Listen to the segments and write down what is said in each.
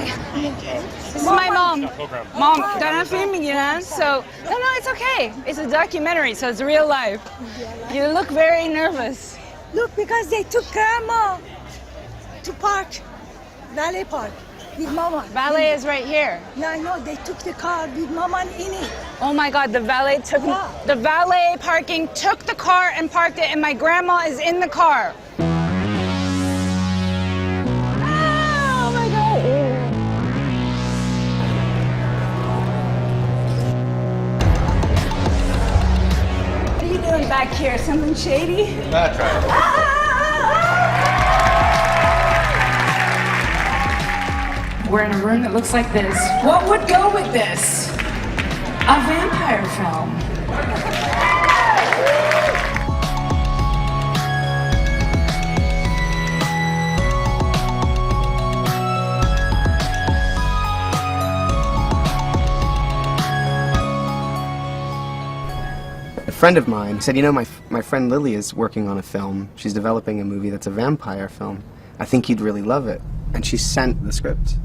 Hi. This is my mom. Mom, they're not filming you, huh? So, no, it's okay. It's a documentary, so it's real life. You look very nervous. Look, because they took grandma to park, valet park, with mama. Valet is right here. Yeah, I know. They took the car with mama in it. Oh my God, the valet took, the valet parking took the car and parked it, and my grandma is in the car. Oh my God. What are you doing back here? Something shady? That's right. We're in a room that looks like this. What would go with this? A vampire film. A friend of mine said, you know, my friend Lily is working on a film. She's developing a movie that's a vampire film. I think you'd really love it. And she sent the script.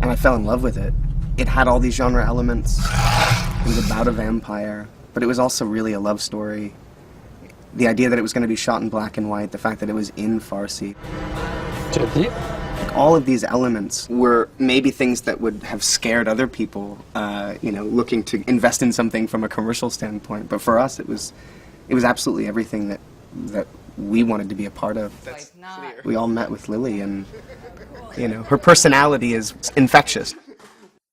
And I fell in love with it. It had all these genre elements. It was about a vampire, but it was also really a love story. The idea that it was going to be shot in black and white, the fact that it was in Farsi. All of these elements were maybe things that would have scared other people, you know, looking to invest in something from a commercial standpoint. But for us, it was absolutely everything that we wanted to be a part of. We all met with Lily, and you know, her personality is infectious.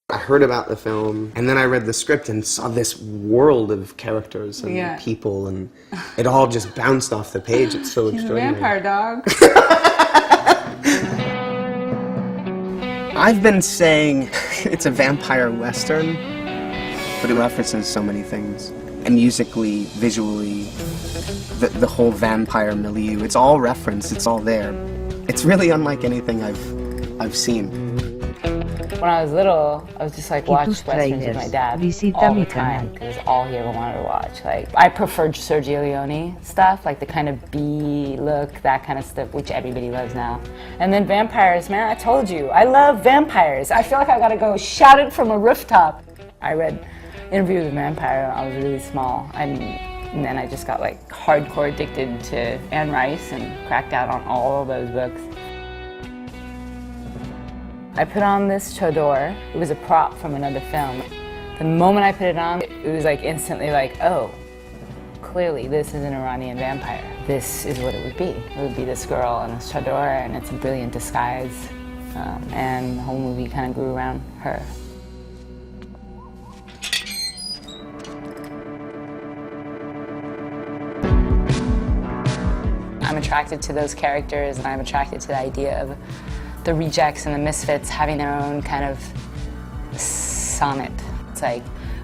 I heard about the film, and then I read the script and saw this world of characters and people, and it all just bounced off the page. It's so extraordinary. He's a vampire dog. I've been saying it's a vampire western, but it references so many things. And musically, visually, the whole vampire milieu, it's all referenced, it's all there. It's really unlike anything I've seen. When I was little, I was just like watch westerns with my dad all the time because it's all he ever wanted to watch. Like I preferred Sergio Leone stuff, like the kind of B look, that kind of stuff, which everybody loves now. And then vampires, man, I told you, I love vampires. I feel like I gotta go shout it from a rooftop. I read Interview with a Vampire when I was really small, and then I just got like hardcore addicted to Anne Rice and cracked out on all of those books. I put on this chador. It was a prop from another film. The moment I put it on, it was like instantly like, oh, clearly this is an Iranian vampire. This is what it would be. It would be this girl in this chador, and it's a brilliant disguise. And the whole movie kind of grew around her. I'm attracted to those characters, and I'm attracted to the idea of the rejects and the misfits having their own kind of sonnet. It's like,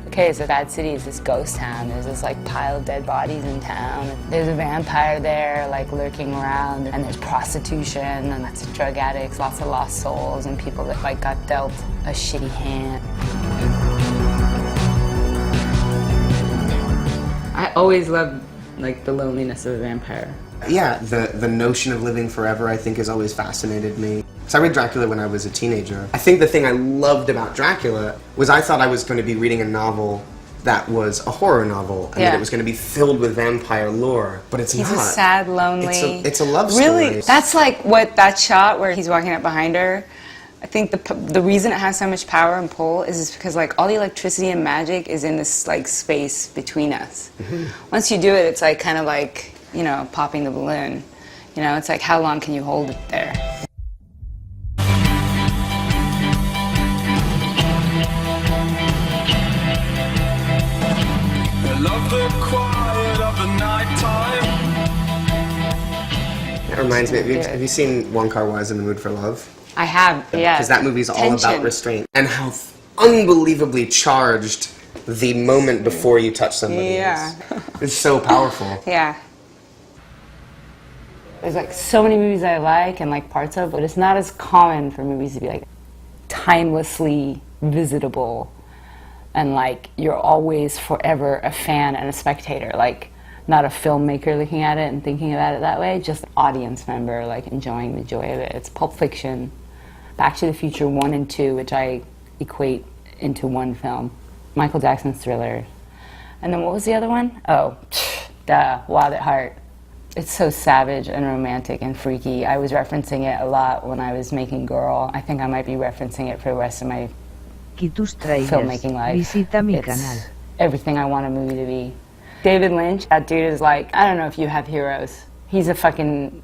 okay, so Bad City is this ghost town. There's this like pile of dead bodies in town. There's a vampire there like lurking around, and there's prostitution, and lots of drug addicts, lots of lost souls, and people that like got dealt a shitty hand. I always loved like the loneliness of a vampire. Yeah, the notion of living forever, I think, has always fascinated me. So I read Dracula when I was a teenager. I think the thing I loved about Dracula was I thought I was going to be reading a novel that was a horror novel, and that it was going to be filled with vampire lore, but it's not. He's a sad, lonely... It's a love story. Really, that's like what that shot where he's walking up behind her. I think the reason it has so much power and pull is because like all the electricity and magic is in this like space between us. Once you do it, it's like kind of like, you know, popping the balloon. You know, it's like how long can you hold it there? I love the quiet of the nighttime. That reminds me, have you seen Wong Kar-wai's In the Mood for Love? I have, yeah. Because that movie's all about restraint and how unbelievably charged the moment before you touch somebody is. It's so powerful. Yeah. There's like so many movies I like and like parts of, but it's not as common for movies to be like timelessly visitable and like you're always forever a fan and a spectator, like not a filmmaker looking at it and thinking about it that way, just an audience member like enjoying the joy of it. It's Pulp Fiction, Back to the Future 1 and 2, which I equate into one film. Michael Jackson's Thriller. And then what was the other one? Oh, duh, Wild at Heart. It's so savage and romantic and freaky. I was referencing it a lot when I was making Girl. I think I might be referencing it for the rest of my filmmaking life. Visita mi It's canal. everything I want a movie to be. David Lynch, that dude is like, I don't know if you have heroes. He's a fucking,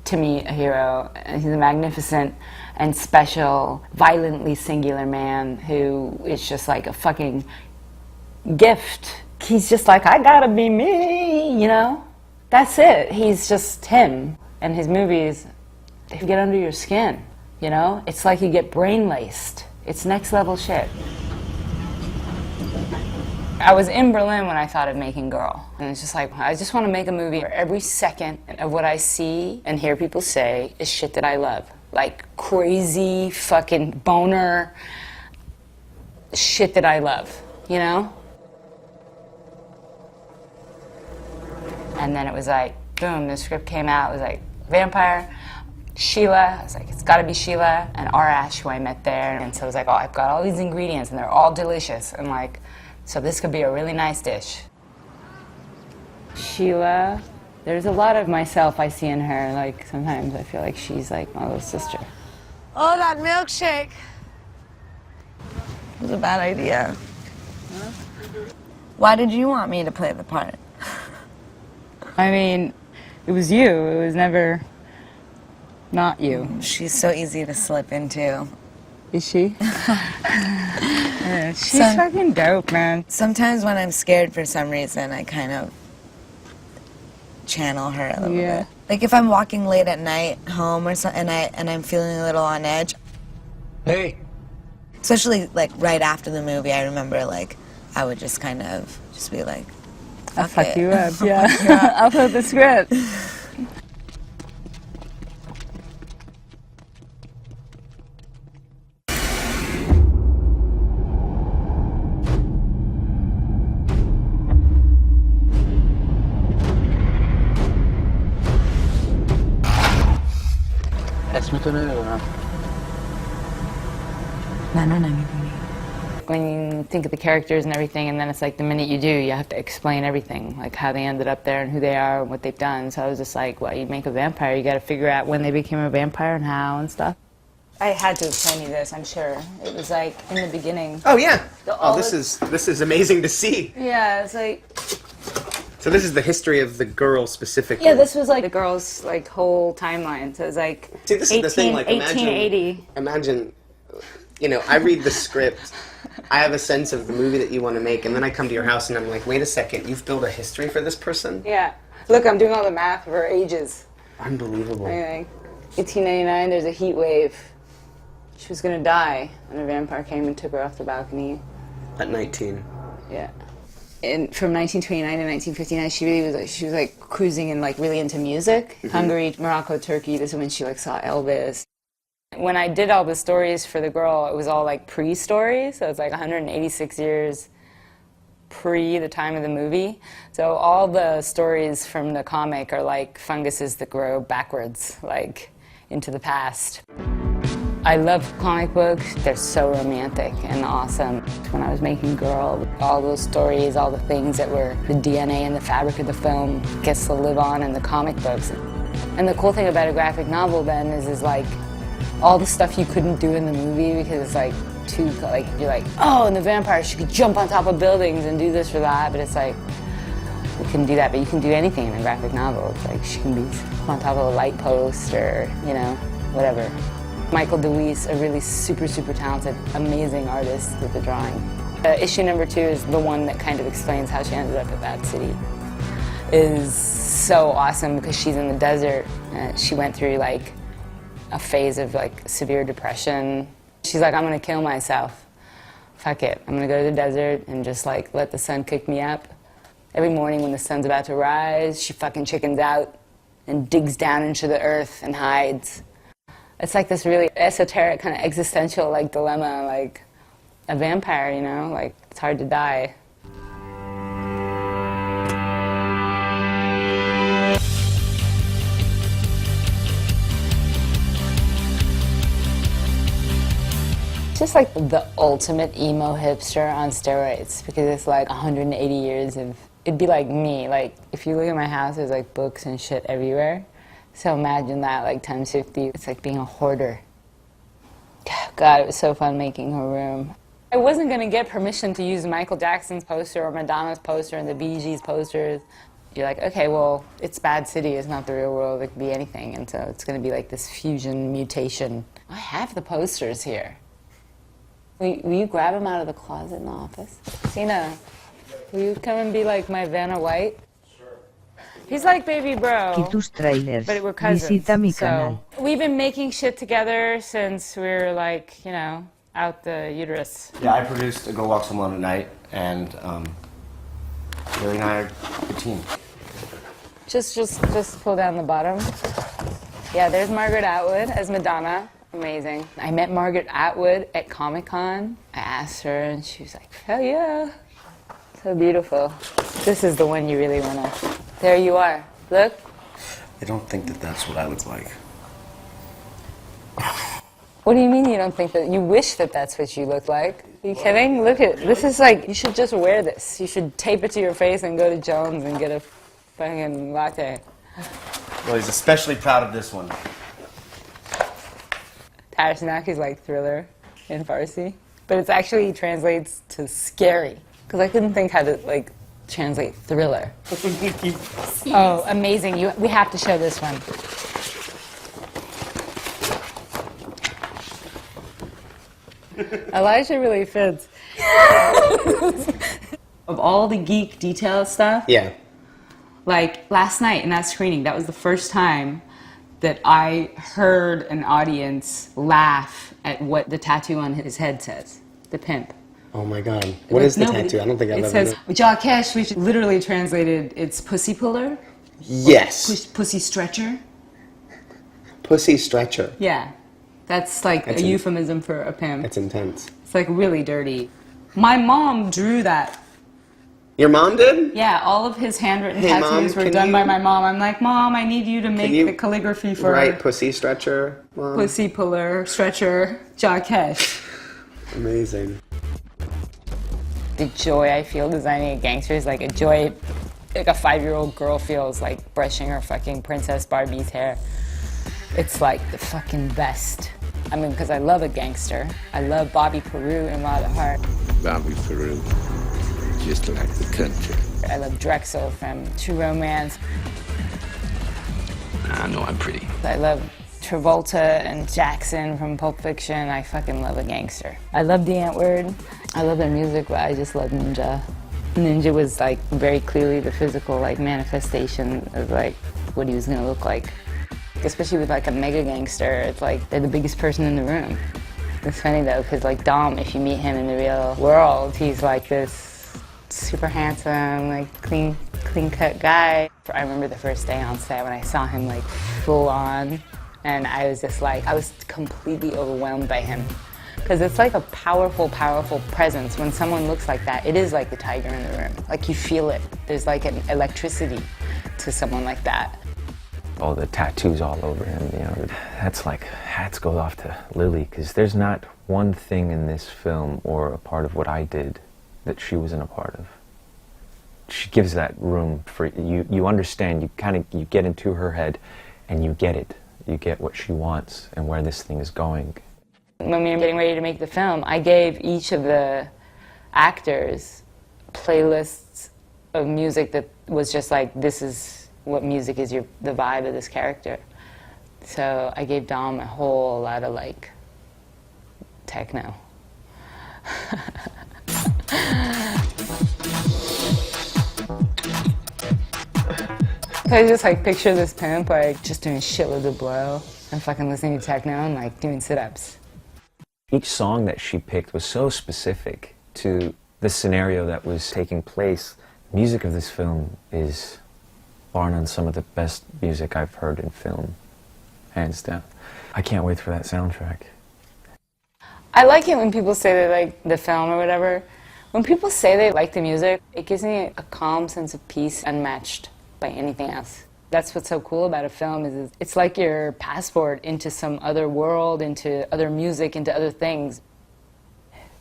to me, a hero. He's a magnificent and special, violently singular man who is just like a fucking gift. He's just like, I gotta be me, you know? That's it. He's just him. And his movies, they get under your skin, you know? It's like you get brain-laced. It's next level shit. I was in Berlin when I thought of making Girl. And it's just like, I just want to make a movie where every second of what I see and hear people say is shit that I love. Like crazy fucking boner shit that I love, you know? And then it was like, boom, the script came out. It was like, vampire, Sheila. I was like, it's gotta be Sheila. And R. Ash, who I met there. And so I was like, oh, I've got all these ingredients and they're all delicious. And like, so this could be a really nice dish. Sheila, there's a lot of myself I see in her. Like, sometimes I feel like she's like my little sister. Oh, that milkshake. It was a bad idea. Huh? Why did you want me to play the part? I mean, it was you. It was never not you. She's so easy to slip into. Is she? Yeah, she's fucking dope, man. Sometimes when I'm scared for some reason, I kind of channel her a little bit. Like if I'm walking late at night home or something, and I'm feeling a little on edge. Hey. Especially like right after the movie, I remember like I would just kind of just be like, I'll fuck you up, yeah. I'll put the script. When you think of the characters and everything, and then it's like the minute you do, you have to explain everything, like how they ended up there and who they are and what they've done. So I was just like, well, you make a vampire, you got to figure out when they became a vampire and how and stuff. I had to explain you this, I'm sure. It was like in the beginning. Oh yeah. Oh, this is amazing to see. Yeah, it's like. So this is the history of the girl specifically. Yeah, this was like the girl's like whole timeline. So it was like. See, this is the thing. Like 1880. Imagine, you know, I read the script. I have a sense of the movie that you want to make, and then I come to your house and I'm like, wait a second, you've built a history for this person? Yeah. Look, I'm doing all the math of her ages. Unbelievable. Like, 1899, there's a heat wave. She was gonna die, and a vampire came and took her off the balcony. At 19. Yeah. And from 1929 to 1959, she was like cruising and like really into music. Mm-hmm. Hungary, Morocco, Turkey. This is when she like saw Elvis. When I did all the stories for the girl, it was all like pre-story, so it's like 186 years pre the time of the movie. So all the stories from the comic are like funguses that grow backwards, like into the past. I love comic books. They're so romantic and awesome. When I was making Girl, all those stories, all the things that were the DNA and the fabric of the film gets to live on in the comic books. And the cool thing about a graphic novel then is like all the stuff you couldn't do in the movie because it's like too, like, you're like, oh, and the vampire, she could jump on top of buildings and do this or that, but it's like, you couldn't do that, but you can do anything in a graphic novel. It's like she can be on top of a light post or, you know, whatever. Michael DeWeese, a really super, super talented, amazing artist with the drawing. Issue number 2 is the one that kind of explains how she ended up at that city. Is so awesome because she's in the desert. She went through like a phase of like severe depression. She's like, I'm gonna kill myself. Fuck it, I'm gonna go to the desert and just like let the sun kick me up. Every morning when the sun's about to rise, she fucking chickens out and digs down into the earth and hides. It's like this really esoteric kind of existential like dilemma, like a vampire, you know, like it's hard to die. just like the ultimate emo hipster on steroids, because it's like 180 years of, it'd be like me, like if you look at my house, there's like books and shit everywhere. So imagine that, like times 50. It's like being a hoarder. God, it was so fun making her room. I wasn't gonna get permission to use Michael Jackson's poster or Madonna's poster and the Bee Gees posters. You're like, okay, well, it's Bad City, it's not the real world, it could be anything, and so it's gonna be like this fusion mutation. I have the posters here. Will you grab them out of the closet in the office? Cine, will you come and be like my Vanna White? Sure. He's like baby bro, but we're cousins. So we've been making shit together since we were like, you know, out the uterus. Yeah, I produced A Girl Walks Alone at Night, and Larry and I are a team. Just pull down the bottom. Yeah, there's Margaret Atwood as Madonna. Amazing. I met Margaret Atwood at Comic-Con. I asked her, and she was like, hell yeah. So beautiful. This is the one you really want to... There you are. Look. I don't think that that's what I look like. What do you mean you don't think that? You wish that that's what you look like. Are you kidding? Look at... This is like... You should just wear this. You should tape it to your face and go to Jones and get a fucking latte. Well, he's especially proud of this one. Tarasnak is like thriller in Farsi, but it actually translates to scary, because I couldn't think how to like translate thriller. Oh, amazing. We have to show this one. Elijah really fits. Of all the geek detail stuff, Yeah. like last night in that screening, that was the first time that I heard an audience laugh at what the tattoo on his head says, the pimp. Oh my God. What is the tattoo? I don't think I've ever... It says, Jackesh, which literally translated, it's pussy puller? Yes. Pussy stretcher? Pussy stretcher. Yeah. That's like a euphemism for a pimp. That's intense. It's like really dirty. My mom drew that. Your mom did? Yeah, all of his handwritten tattoos were done by my mom. I'm like, Mom, I need you to make the calligraphy for... Right, pussy stretcher, Mom. Pussy puller, stretcher, Jackesh. Amazing. The joy I feel designing a gangster is like a joy like a 5-year-old girl feels like brushing her fucking Princess Barbie's hair. It's like the fucking best. I mean, because I love a gangster. I love Bobby Peru in Wild at Heart. Bobby Peru, just like the country. I love Drexel from True Romance. I know I'm pretty. I love Travolta and Jackson from Pulp Fiction. I fucking love a gangster. I love the Ant-Word. I love their music, but I just love Ninja. Ninja was like very clearly the physical like manifestation of like what he was gonna look like. Especially with like a mega gangster, it's like they're the biggest person in the room. It's funny though, because like Dom, if you meet him in the real world, he's like this super handsome, like clean cut guy. I remember the first day on set when I saw him like full on, and I was just like, I was completely overwhelmed by him. Because it's like a powerful, powerful presence. When someone looks like that, it is like the tiger in the room. Like you feel it. There's like an electricity to someone like that. Oh, the tattoos all over him, you know, that's like, hats go off to Lily, because there's not one thing in this film or a part of what I did that she wasn't a part of. She gives that room for you. You understand, you get into her head and you get it. You get what she wants and where this thing is going. When we were getting ready to make the film, I gave each of the actors playlists of music that was just like, this is what music is the vibe of this character. So I gave Dom a whole lot of like techno. I just like picture this pimp like just doing shitloads of blow and fucking listening to techno and like doing sit-ups. Each song that she picked was so specific to the scenario that was taking place. The music of this film is bar none some of the best music I've heard in film, hands down. I can't wait for that soundtrack. I like it when people say they like the film or whatever. When people say they like the music, it gives me a calm sense of peace unmatched by anything else. That's what's so cool about a film is it's like your passport into some other world, into other music, into other things.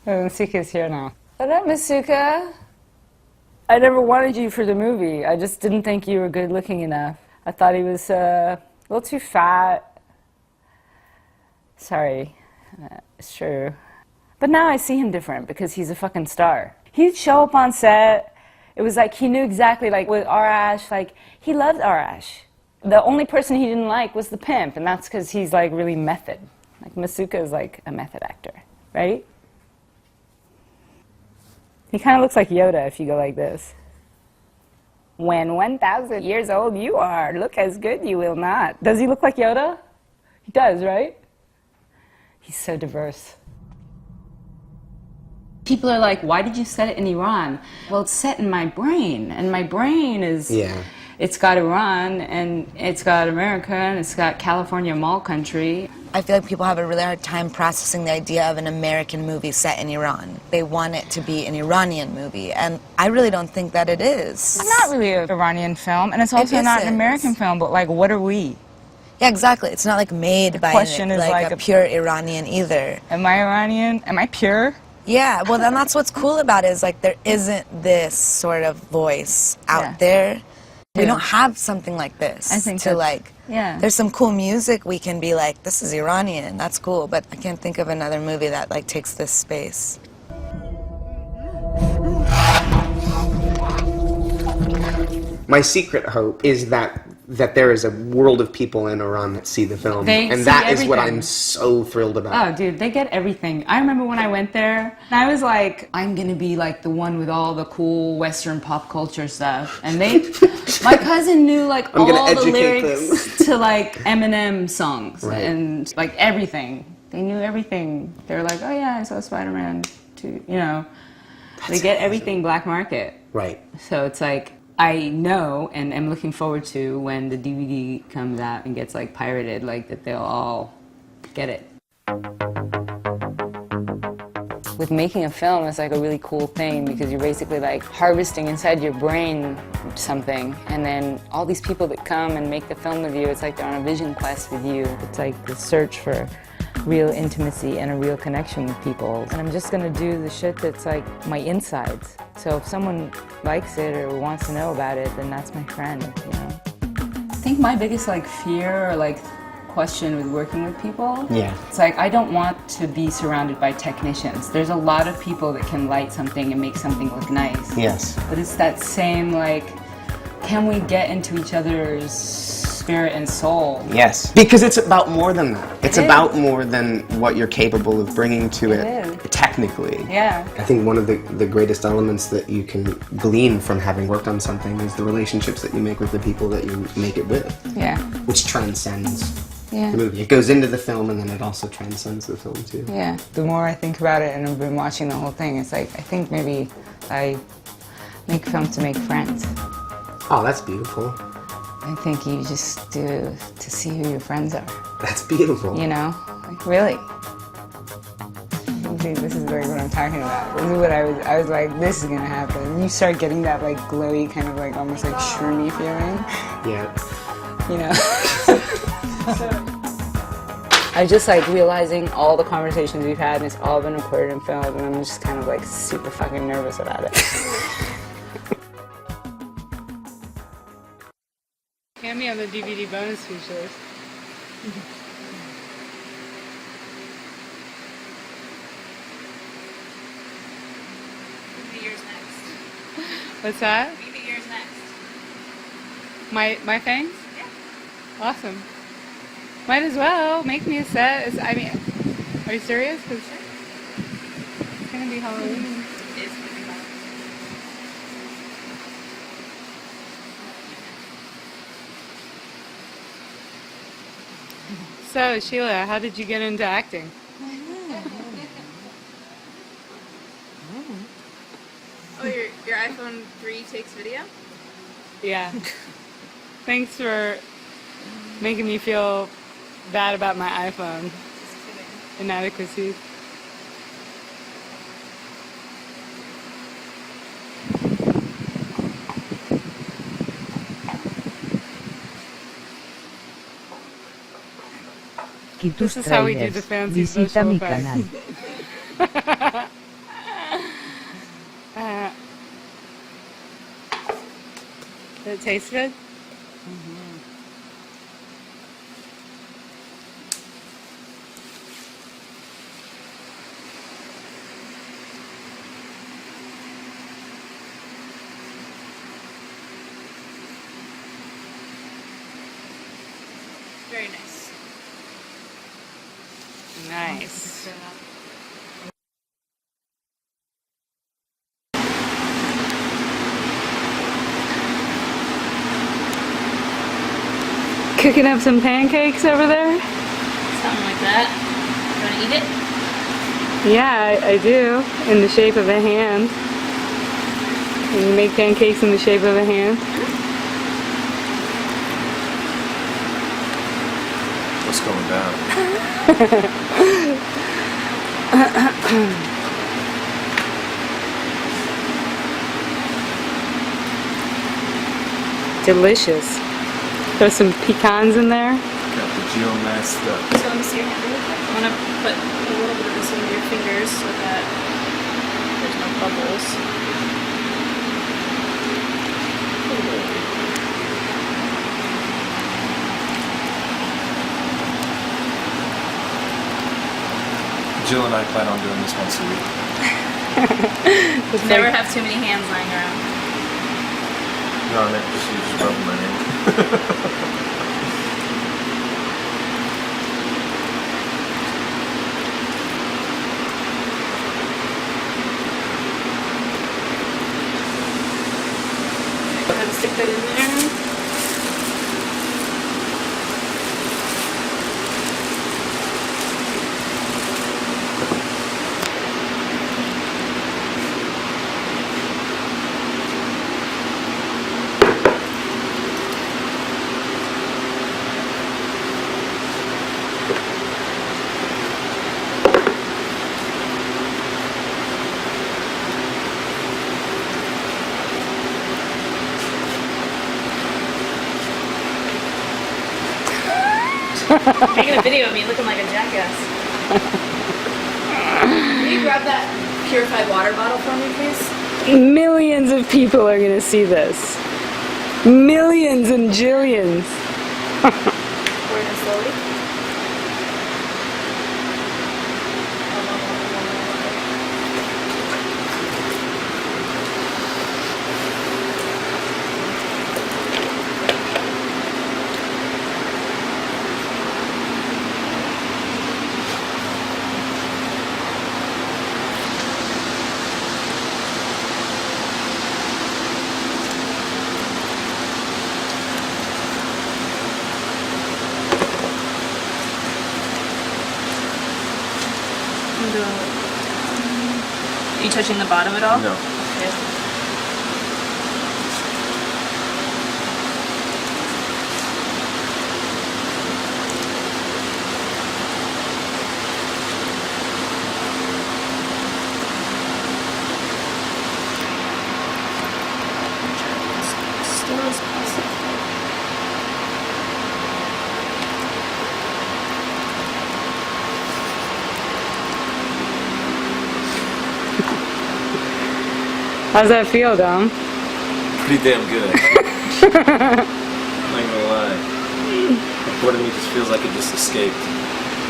Masuka's here now. What up, Masuka? I never wanted you for the movie. I just didn't think you were good looking enough. I thought he was a little too fat. Sorry, it's true. But now I see him different because he's a fucking star. He'd show up on set. It was like he knew exactly, like with Arash, like he loved Arash. The only person he didn't like was the pimp, and that's because he's like really method. Like Masuka is like a method actor, right? He kind of looks like Yoda if you go like this. When 1,000 years old you are, look as good you will not. Does he look like Yoda? He does, right? He's so diverse. People are like, why did you set it in Iran? Well, it's set in my brain, and my brain is... Yeah. It's got Iran, and it's got America, and it's got California mall country. I feel like people have a really hard time processing the idea of an American movie set in Iran. They want it to be an Iranian movie, and I really don't think that it is. It's not really an Iranian film, and it's also not an American film, but like, what are we? Yeah, exactly. It's not like made by like a pure Iranian either. Am I Iranian? Am I pure? Yeah, well, then that's what's cool about it is like there isn't this sort of voice out there. We don't have something like this. I think to like, there's some cool music we can be like, this is Iranian, that's cool, but I can't think of another movie that like takes this space. My secret hope is that there is a world of people in Iran that see the film, and that is what I'm so thrilled about. Oh, dude, they get everything. I remember when I went there, and I was like, I'm gonna be like the one with all the cool Western pop culture stuff. And my cousin knew like all the lyrics to like Eminem songs and like everything. They knew everything. They were like, oh yeah, I saw Spider-Man too, you know. They get everything black market. Right. So it's like, I know and am looking forward to when the DVD comes out and gets like pirated, like that they'll all get it. With making a film, it's like a really cool thing because you're basically like harvesting inside your brain something, and then all these people that come and make the film with you, it's like they're on a vision quest with you. It's like the search for real intimacy and a real connection with people. And I'm just gonna do the shit that's like my insides. So if someone likes it or wants to know about it, then that's my friend, you know? I think my biggest like fear or like question with working with people, it's like I don't want to be surrounded by technicians. There's a lot of people that can light something and make something look nice. Yes. But it's that same like, can we get into each other's spirit and soul? Yes. Because it's about more than that. It's about more than what you're capable of bringing to it technically. Yeah. I think one of the greatest elements that you can glean from having worked on something is the relationships that you make with the people that you make it with. Yeah. Which transcends the movie. It goes into the film and then it also transcends the film too. Yeah. The more I think about it and I've been watching the whole thing, it's like, I think maybe I make films to make friends. Oh, that's beautiful. I think you just do to see who your friends are. That's beautiful. You know? Like, really. See, this is like what I'm talking about. This is what I was like, this is gonna happen. And you start getting that like glowy kind of like almost like shroomy feeling. Yeah. You know? I was just like realizing all the conversations we've had and it's all been recorded and filmed and I'm just kind of like super fucking nervous about it. Hand me on the DVD bonus features. Maybe yours next. What's that? Maybe yours next. My things? Yeah. Awesome. Might as well make me a set. I mean, are you serious? Because it's gonna be Halloween. It is gonna be Halloween. So, Sheila, how did you get into acting? Oh, your iPhone 3 takes video? Yeah. Thanks for making me feel bad about my iPhone inadequacies. Tus This is how we do the trailers. fancy Visita social mi effects. canal. Does it taste good? Very nice. Nice. Cooking up some pancakes over there? Something like that. You want to eat it? Yeah, I do. In the shape of a hand. And you make pancakes in the shape of a hand? What's going down? Delicious. There's some pecans in there. Got the Jill masked up. So let me see your hand really quick. I'm going to put a little bit of this under your fingers so that there's no bubbles. Jill and I plan on doing this once a week. Never have too many hands lying around. No, I meant just use rubbing my hand. Go ahead and stick that in there. Making a video of me looking like a jackass. Can you grab that purified water bottle for me, please? Millions of people are going to see this. Millions and jillions. Pour it in slowly. Are you touching the bottom at all? No. Okay. Still as possible. How's that feel, Dom? Pretty damn good. I'm not gonna lie. Part of me just feels like it just escaped.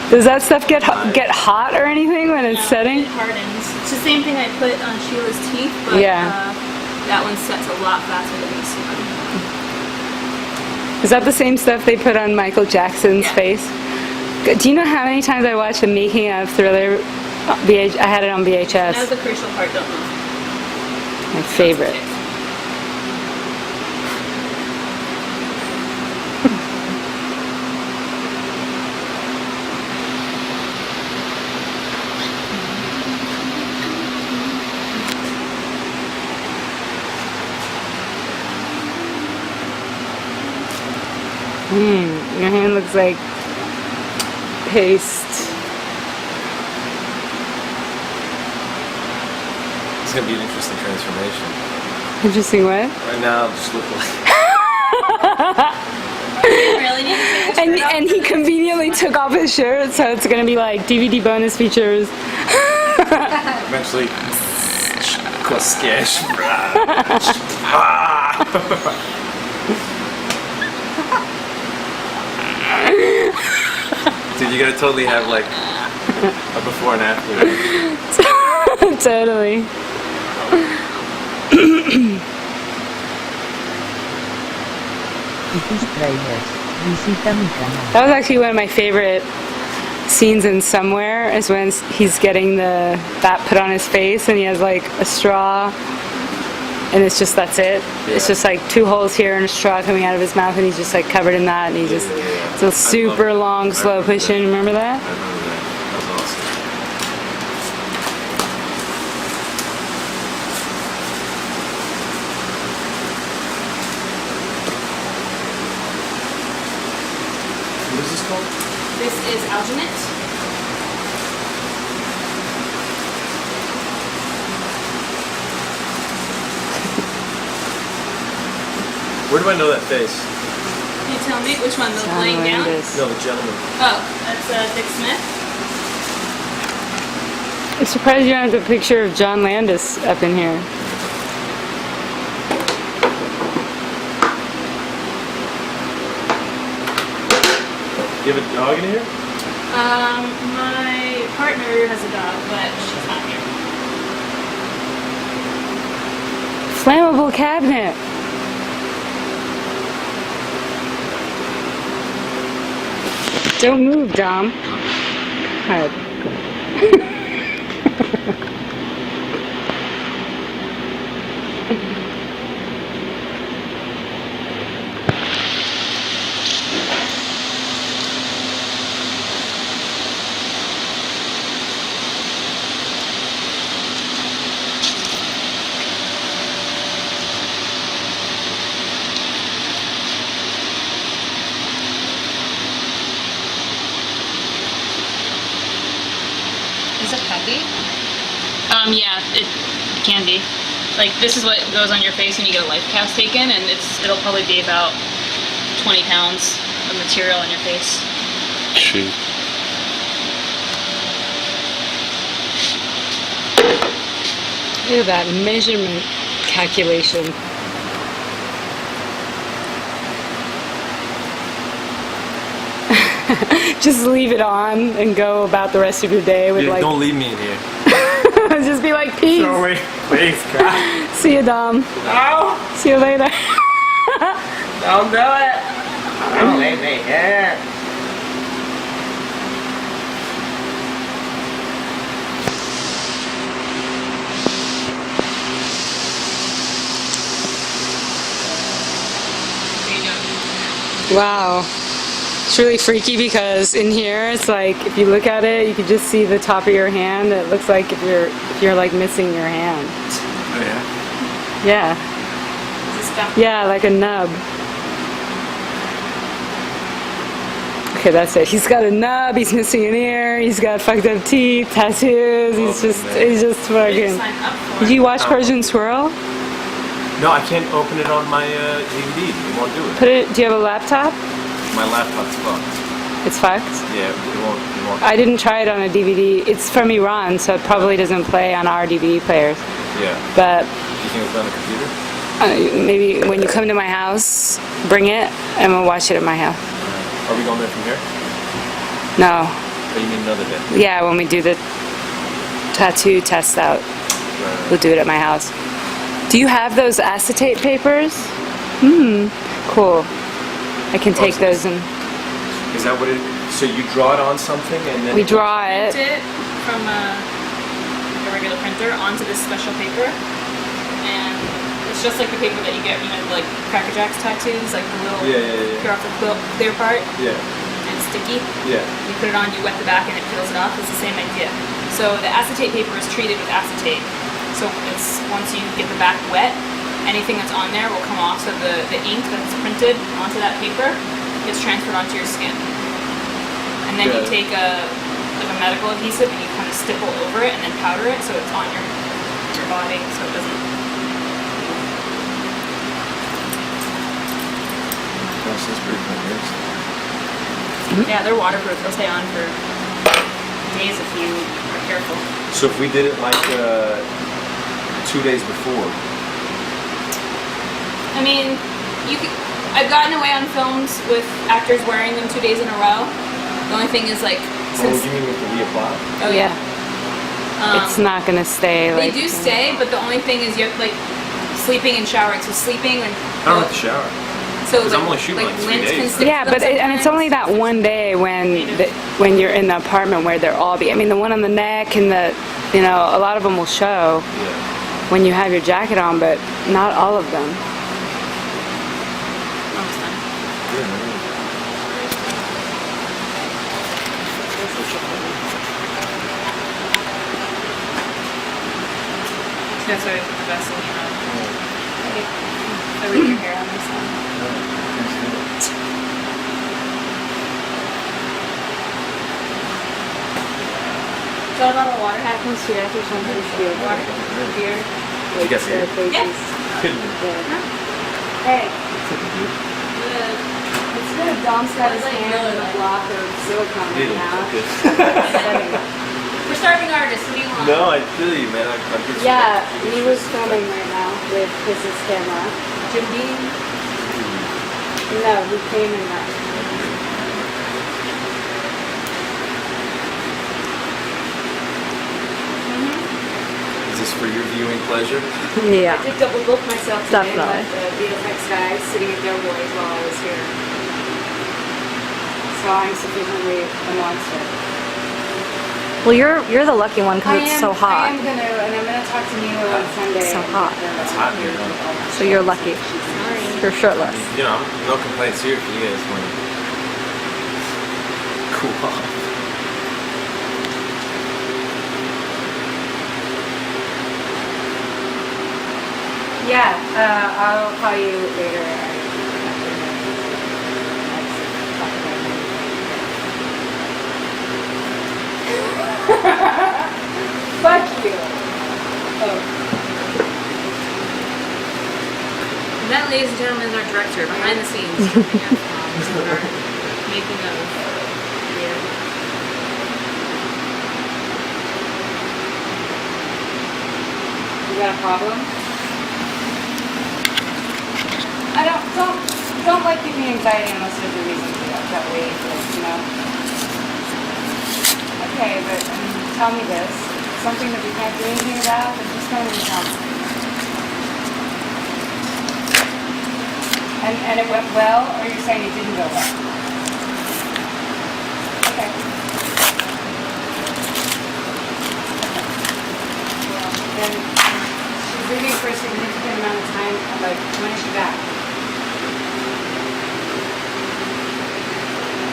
Does that stuff get hot or anything when it's setting? It hardens. It's the same thing I put on Sheila's teeth, but that one sets a lot faster than this one. Is that the same stuff they put on Michael Jackson's face? Do you know how many times I watched the making of Thriller? I had it on VHS. That was the crucial part, don't know. My favorite. Your hand looks like paste. It's gonna be an interesting transformation. Interesting what? Right now, I'll just look like. Really need to take the shirt off And he conveniently took off his shirt, so it's gonna be like DVD bonus features. Eventually. Sketch. Dude, you gotta totally have like a before and after. Totally. That was actually one of my favorite scenes in Somewhere, is when he's getting that put on his face and he has like a straw and it's just, that's it. Yeah. It's just like 2 holes here and a straw coming out of his mouth and he's just like covered in that and he just, it's a super long slow push-in, remember that? I remember that. That was awesome. What is this called? This is alginate. Where do I know that face? Can you tell me which one? The laying down? No, the gentleman. Oh, that's Dick Smith. I'm surprised you don't have a picture of John Landis up in here. You have a dog in here? My partner has a dog, but she's not here. Flammable cabinet. Don't move, Dom. God. Is it heavy? Yeah, it can be. Like, this is what goes on your face when you get a life cast taken, and it'll probably be about 20 pounds of material on your face. Shoot. Look at that measurement calculation. Just leave it on and go about the rest of your day with like... Don't leave me in here. Just be like, peace. No, wait. Please, God. See you, Dom. No. See you later. Don't do it. Don't leave me here. Wow. It's really freaky because in here it's like if you look at it you can just see the top of your hand. It looks like if you're like missing your hand. Oh yeah? Yeah. Is this stuff? Yeah, like a nub. Okay, that's it. He's got a nub, he's missing an ear, he's got fucked up teeth, tattoos, he's just fucking... Did you watch Persian Swirl? No, I can't open it on my DVD. It won't do it. Do you have a laptop? My laptop's fucked. It's fucked? Yeah, it won't. I didn't try it on a DVD. It's from Iran, so it probably doesn't play on our DVD players. Yeah. But... Do you think it's on a computer? Maybe when you come to my house, bring it, and we'll watch it at my house. Are we going there from here? No. Or you mean another day? Yeah, when we do the tattoo test out, we'll do it at my house. Do you have those acetate papers? Cool. I can take those and... Is that what it... So you draw it on something and then... We draw it. Print it from a regular printer onto this special paper. And it's just like the paper that you get, you know, like Cracker Jack's tattoos, like the little... Peel off the clear part. Yeah. And it's sticky. Yeah. You put it on, you wet the back, and it peels it off. It's the same idea. So the acetate paper is treated with acetate. So it's once you get the back wet, anything that's on there will come off. So the ink that's printed onto that paper gets transferred onto your skin. And then you take a medical adhesive and you kind of stipple over it and then powder it so it's on your body so it doesn't. Gosh, that's pretty cool. Yeah, they're waterproof. They'll stay on for days if you are careful. So if we did it like 2 days before. I mean, I've gotten away on films with actors wearing them 2 days in a row, The only thing is like, Oh, since you mean with the reapply? oh yeah, It's not gonna stay. they Like, do stay, but the only thing is you have like sleeping and showering. So sleeping and I don't have to shower. so 'Cause I'm only shooting like 3 lint can days. stick Yeah, to but them and it's only that one day when you're in the apartment where they're all be. I mean, the one on the neck and the, you know, a lot of them will show Yeah. when you have your jacket on, but not all of them. That's why I put the Vaseline on. Over your hair on this one. So a bottle of water happens to after something beer. Water, beer. You guys see it? Yes. Hey. It's good. Dom's got his hand in a block of silicone right now. We're starving artists. What do you want? No, I feel you, man. I'm just Yeah, he was filming right now with his camera. Jim Beam. No, he came in that. Is this for your viewing pleasure? Yeah. I did double book myself today. Definitely. But the VFX guys sitting at their boys while I was here. So I'm sufficiently a monster. Well, you're the lucky one because it's so I hot. am gonna, and I'm gonna talk to Nilo on Sunday. It's so hot. It's hot here, huh? So you're lucky. You're shirtless. You know, no complaints here if you guys want to cool off. Yeah, I'll call you later. Fuck you. Oh. And that, ladies and gentlemen, is our director behind the scenes. Jumping up, our making of video. You got a problem? Don't like give me anxiety unless there's a reason for that way, you know. Okay, but tell me this. Something that we can't do anything about, then just don't even tell me. And it went well, or you're saying it didn't go well? Okay. Well, then she's leaving for a significant amount of time. Like, when is she back?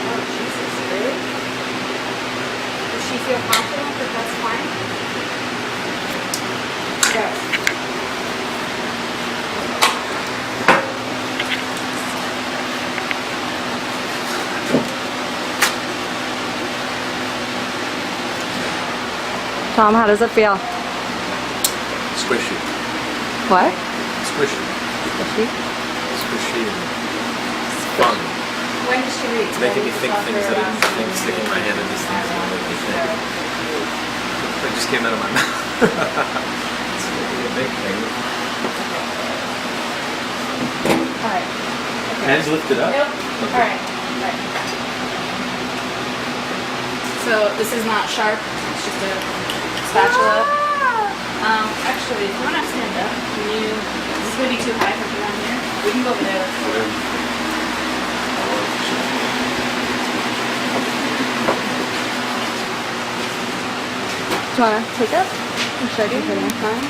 Oh, Jesus, really? Does she feel confident that that's fine? Go. Tom, how does it feel? Squishy. What? Squishy. Squishy? Squishy and fun. When did she leave? It's making me think things that I didn't think, sticking my hand in these things that make me think. That just came out of my mouth. It's really a big thing. Alright. Hands lifted up? Nope. Okay. Alright. So this is not sharp. It's just a spatula. Actually, if you want to stand up, can you? Is this gonna be too high for you down here? We can go over there. Do you want to take it? Or should I take it next time?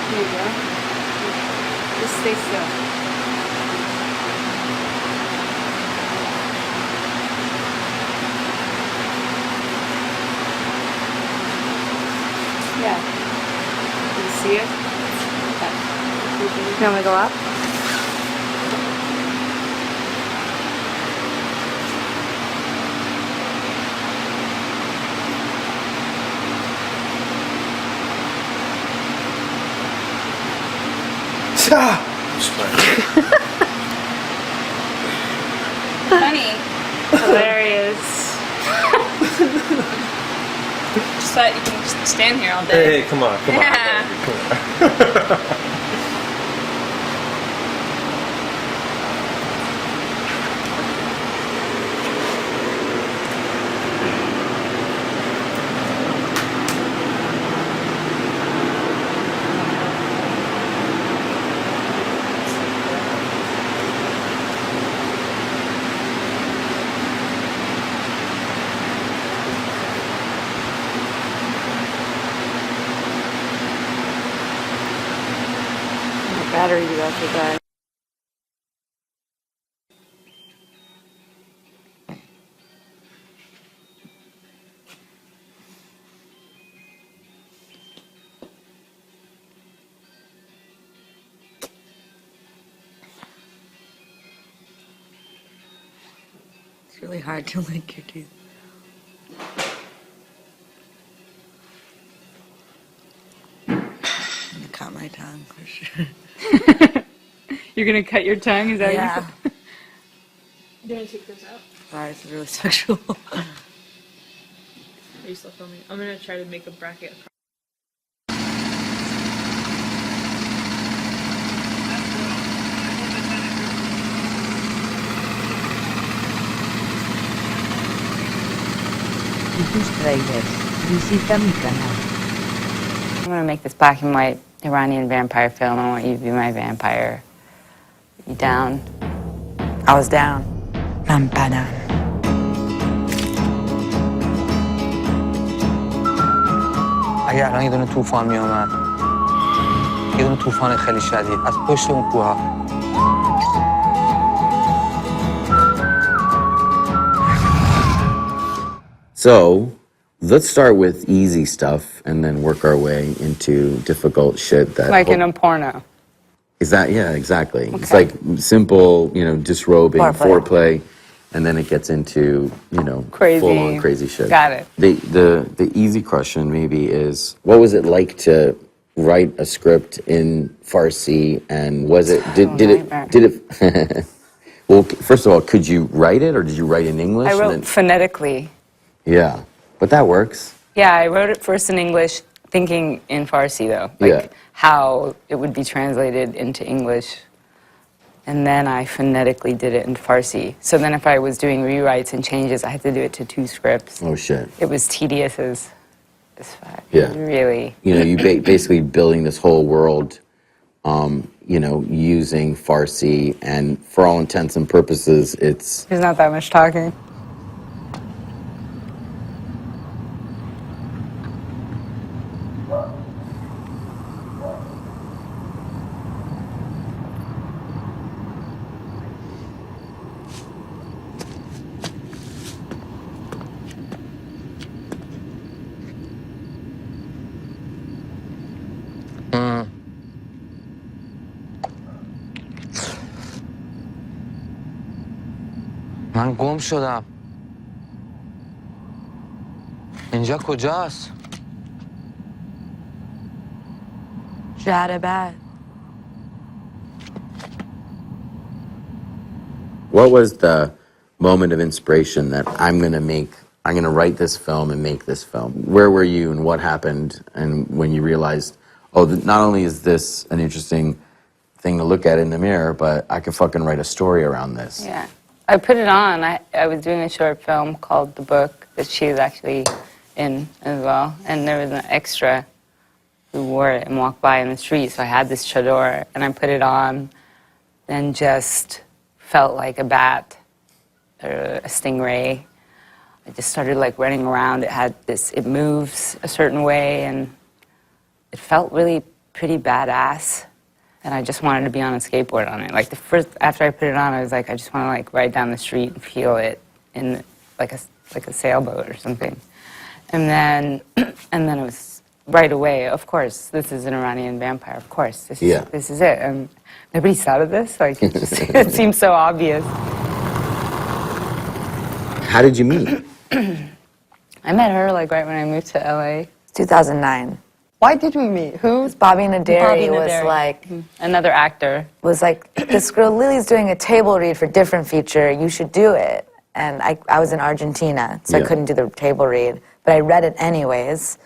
Here you go. Just stay still. Yeah. Can you see it? You want me to go up? Funny. Hilarious. Just thought you can just stand here all day. Hey, come on, come Yeah. on. Come on. battery after that. It's really hard to lick your teeth. I'm gonna cut my tongue for sure. You're gonna cut your tongue? Is that Yeah. what you Do you want to take those out? Sorry, this is really sexual. Are you still filming? I'm gonna try to make a bracket. Y tus tráilers. Visita mi canal. I'm gonna make this black and white Iranian vampire film. I want you to be my vampire. You down? I was down. Lampada. اگه الان یه دونه طوفان میومد، یه دونه طوفان خیلی شدید از پشت اون کوها. So, let's start with easy stuff and then work our way into difficult shit that... Like in a porno. Is that, yeah, exactly. Okay. It's like simple, you know, disrobing, foreplay, and then it gets into, you know, crazy, full-on crazy shit. Got it. The easy question maybe is, what was it like to write a script in Farsi, and was it, did it, well, first of all, could you write it, or did you write in English? I wrote phonetically. Yeah, but that works. Yeah, I wrote it first in English, thinking in Farsi though, like how it would be translated into English. And then I phonetically did it in Farsi. So then if I was doing rewrites and changes, I had to do it to 2 scripts. Oh shit. It was tedious as fuck. Yeah. Really. You know, you basically building this whole world, you know, using Farsi, and for all intents and purposes, it's... There's not that much talking. من گم شدم. اینجا کجاست؟ شهر بعد. What was the moment of inspiration that I'm gonna write this film and make this film? Where were you and what happened, and when you realized, oh, not only is this an interesting thing to look at in the mirror, but I could fucking write a story around this. Yeah. I put it on. I was doing a short film called The Book that she was actually in as well. And there was an extra who wore it and walked by in the street. So I had this chador and I put it on and just felt like a bat or a stingray. I just started like running around. It moves a certain way and it felt really pretty badass. And I just wanted to be on a skateboard on it. Like after I put it on, I was like, I just want to like ride down the street and feel it in like a sailboat or something. And then it was right away. Of course, this is an Iranian vampire. Of course, this is it. And nobody thought of this. Like it seems so obvious. How did you meet? I met her like right when I moved to LA. 2009. Why did we meet? Who? Bobby Naderi was like... Another actor. Was like, this girl Lily's doing a table read for different feature, you should do it. And I was in Argentina, so I couldn't do the table read. But I read it anyways,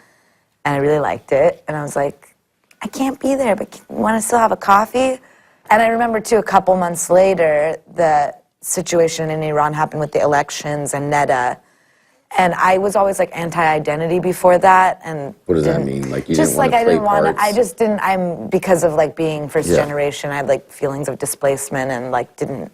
and I really liked it. And I was like, I can't be there, but you want to still have a coffee? And I remember too, a couple months later, the situation in Iran happened with the elections and Neda. And I was always like anti-identity before that, and what does that mean? Like you just didn't like want to I didn't want parts? to. I just didn't. I'm because of like being first generation. I had like feelings of displacement and like didn't.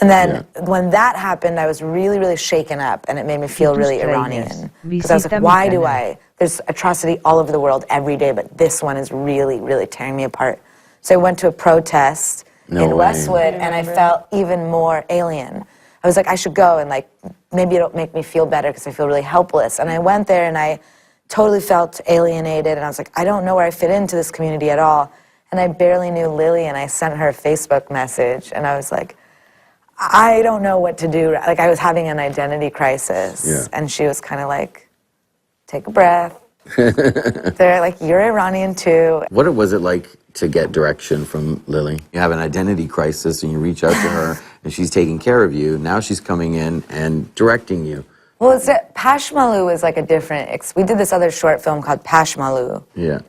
And then when that happened, I was really, really shaken up, and it made me feel really Iranian because I was like, why do I? There's atrocity all over the world every day, but this one is really, really tearing me apart So I went to a protest No in way. Westwood, and I felt even more alien. I was like, I should go, and like maybe it'll make me feel better because I feel really helpless. And I went there, and I totally felt alienated, and I was like, I don't know where I fit into this community at all. And I barely knew Lily, and I sent her a Facebook message, and I was like, I don't know what to do. Like, I was having an identity crisis. Yeah. And she was kind of like, take a breath. They're like, you're Iranian too. What was it like to get direction from Lily? You have an identity crisis and you reach out to her and she's taking care of you. Now she's coming in and directing you. Well, it's that Pashmalu is like a different, we did this other short film called Pashmalu. Yeah.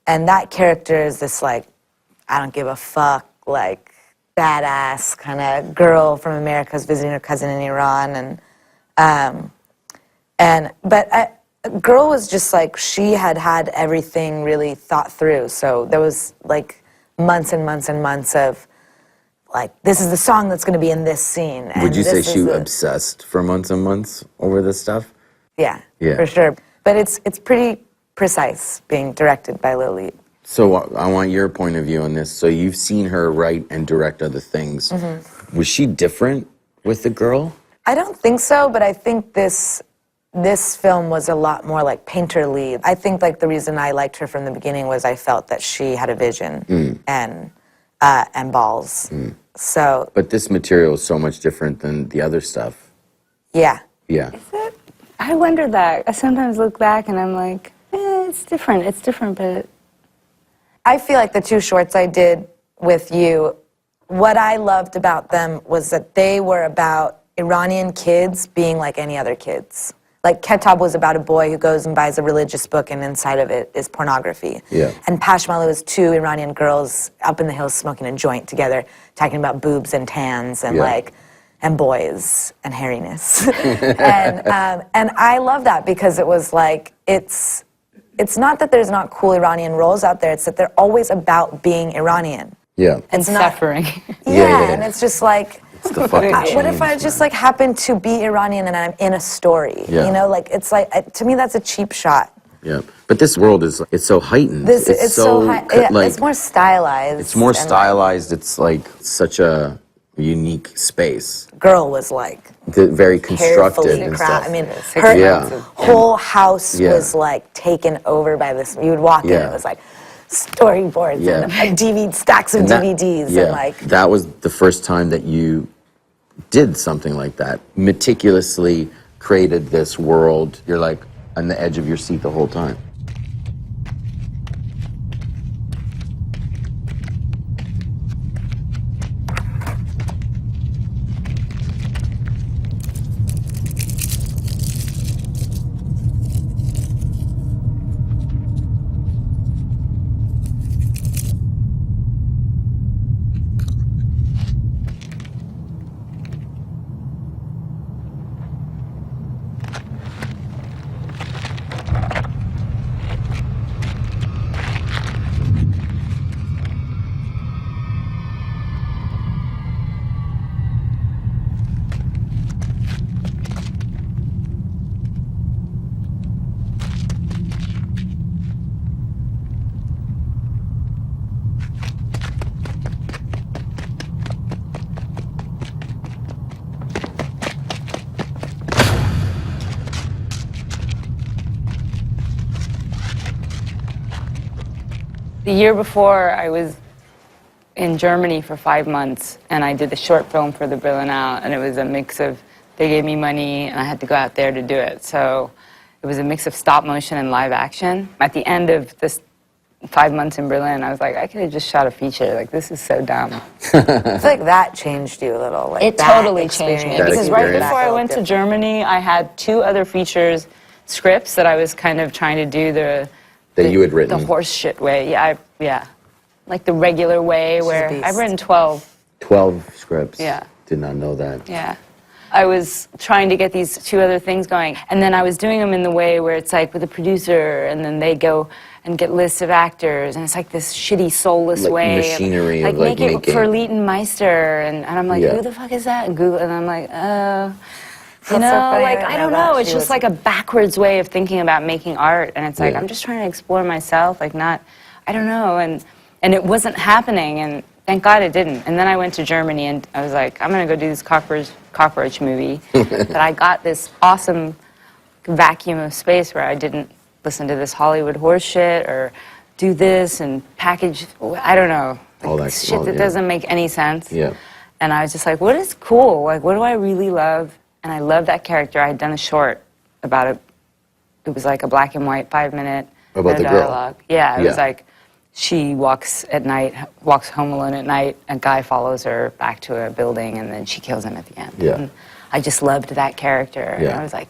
And that character is this like, I don't give a fuck, like badass kind of girl from America who's visiting her cousin in Iran. But a girl was just like, she had everything really thought through. So there was like months and months and months of like, this is the song that's going to be in this scene. And Would you say this she is obsessed for months and months over this stuff? Yeah, Yeah. for sure. But it's pretty precise being directed by Lily. So I want your point of view on this. So you've seen her write and direct other things. Mm-hmm. Was she different with the girl? I don't think so, but I think this film was a lot more like painterly. I think like the reason I liked her from the beginning was I felt that she had a vision and balls. So. But this material is so much different than the other stuff. Yeah. Yeah. I wonder that. I sometimes look back and I'm like, it's different, but... I feel like the two shorts I did with you, what I loved about them was that they were about Iranian kids being like any other kids. Like Ketab was about a boy who goes and buys a religious book and inside of it is pornography. Yeah. And Pashmalu is two Iranian girls up in the hills smoking a joint together, talking about boobs and tans and and boys and hairiness. and I love that because it was like, it's not that there's not cool Iranian roles out there, it's that they're always about being Iranian. Yeah. It's not suffering. Yeah, and it's just like, It's the fucking what if I change, just like happen to be Iranian and I'm in a story? Yeah. You know, like it's like, to me that's a cheap shot. Yeah. But this world it's so heightened. It's so high, it's more stylized. It's more and, stylized. It's like such a unique space. Girl was like Very constructed carefully and crafted. stuff. I mean, her whole house Yeah. was like taken over by this. You would walk in, it was like storyboards and stacks of DVDs and like. That was the first time that you did something like that. Meticulously created this world. You're like on the edge of your seat the whole time. The year before, I was in Germany for 5 months, and I did the short film for the Berlinale, and it was a mix of, they gave me money, and I had to go out there to do it. So it was a mix of stop motion and live action. At the end of this 5 months in Berlin, I was like, I could have just shot a feature. Like, this is so dumb. I feel like that changed you a little. Like It that totally changed me. experience. Because right before I went to Germany, I had 2 other features scripts that I was kind of trying to do That you had written. the horse shit way. Yeah, like the regular way where I've written 12. 12 scripts. Yeah. Did not know that. Yeah. I was trying to get these 2 other things going, and then I was doing them in the way where it's like with a producer, and then they go and get lists of actors, and it's like this shitty, soulless Like way. machinery of, of, like, make it making. for Leighton Meister, and I'm like, who the fuck is that? And Google, and I'm like, you know, so funny. like, I I didn't don't know know. that. It's She just was- like a backwards way of thinking about making art, and it's like, Yeah. I'm just trying to explore myself, like not, I don't know, and and it wasn't happening, and thank God it didn't. And then I went to Germany, and I was like, I'm going to go do this cockroach movie. But I got this awesome vacuum of space where I didn't listen to this Hollywood horse shit or do this and package, I don't know, All that shit that doesn't make any sense. Yeah. And I was just like, what is cool? Like, what do I really love? And I love that character. I had done a short about it. It was like a black and white 5-minute About the girl. dialogue. Yeah, it was Yeah. like she walks home alone at night, a guy follows her back to a building, and then she kills him at the end. Yeah. And I just loved that character. And Yeah. I was like,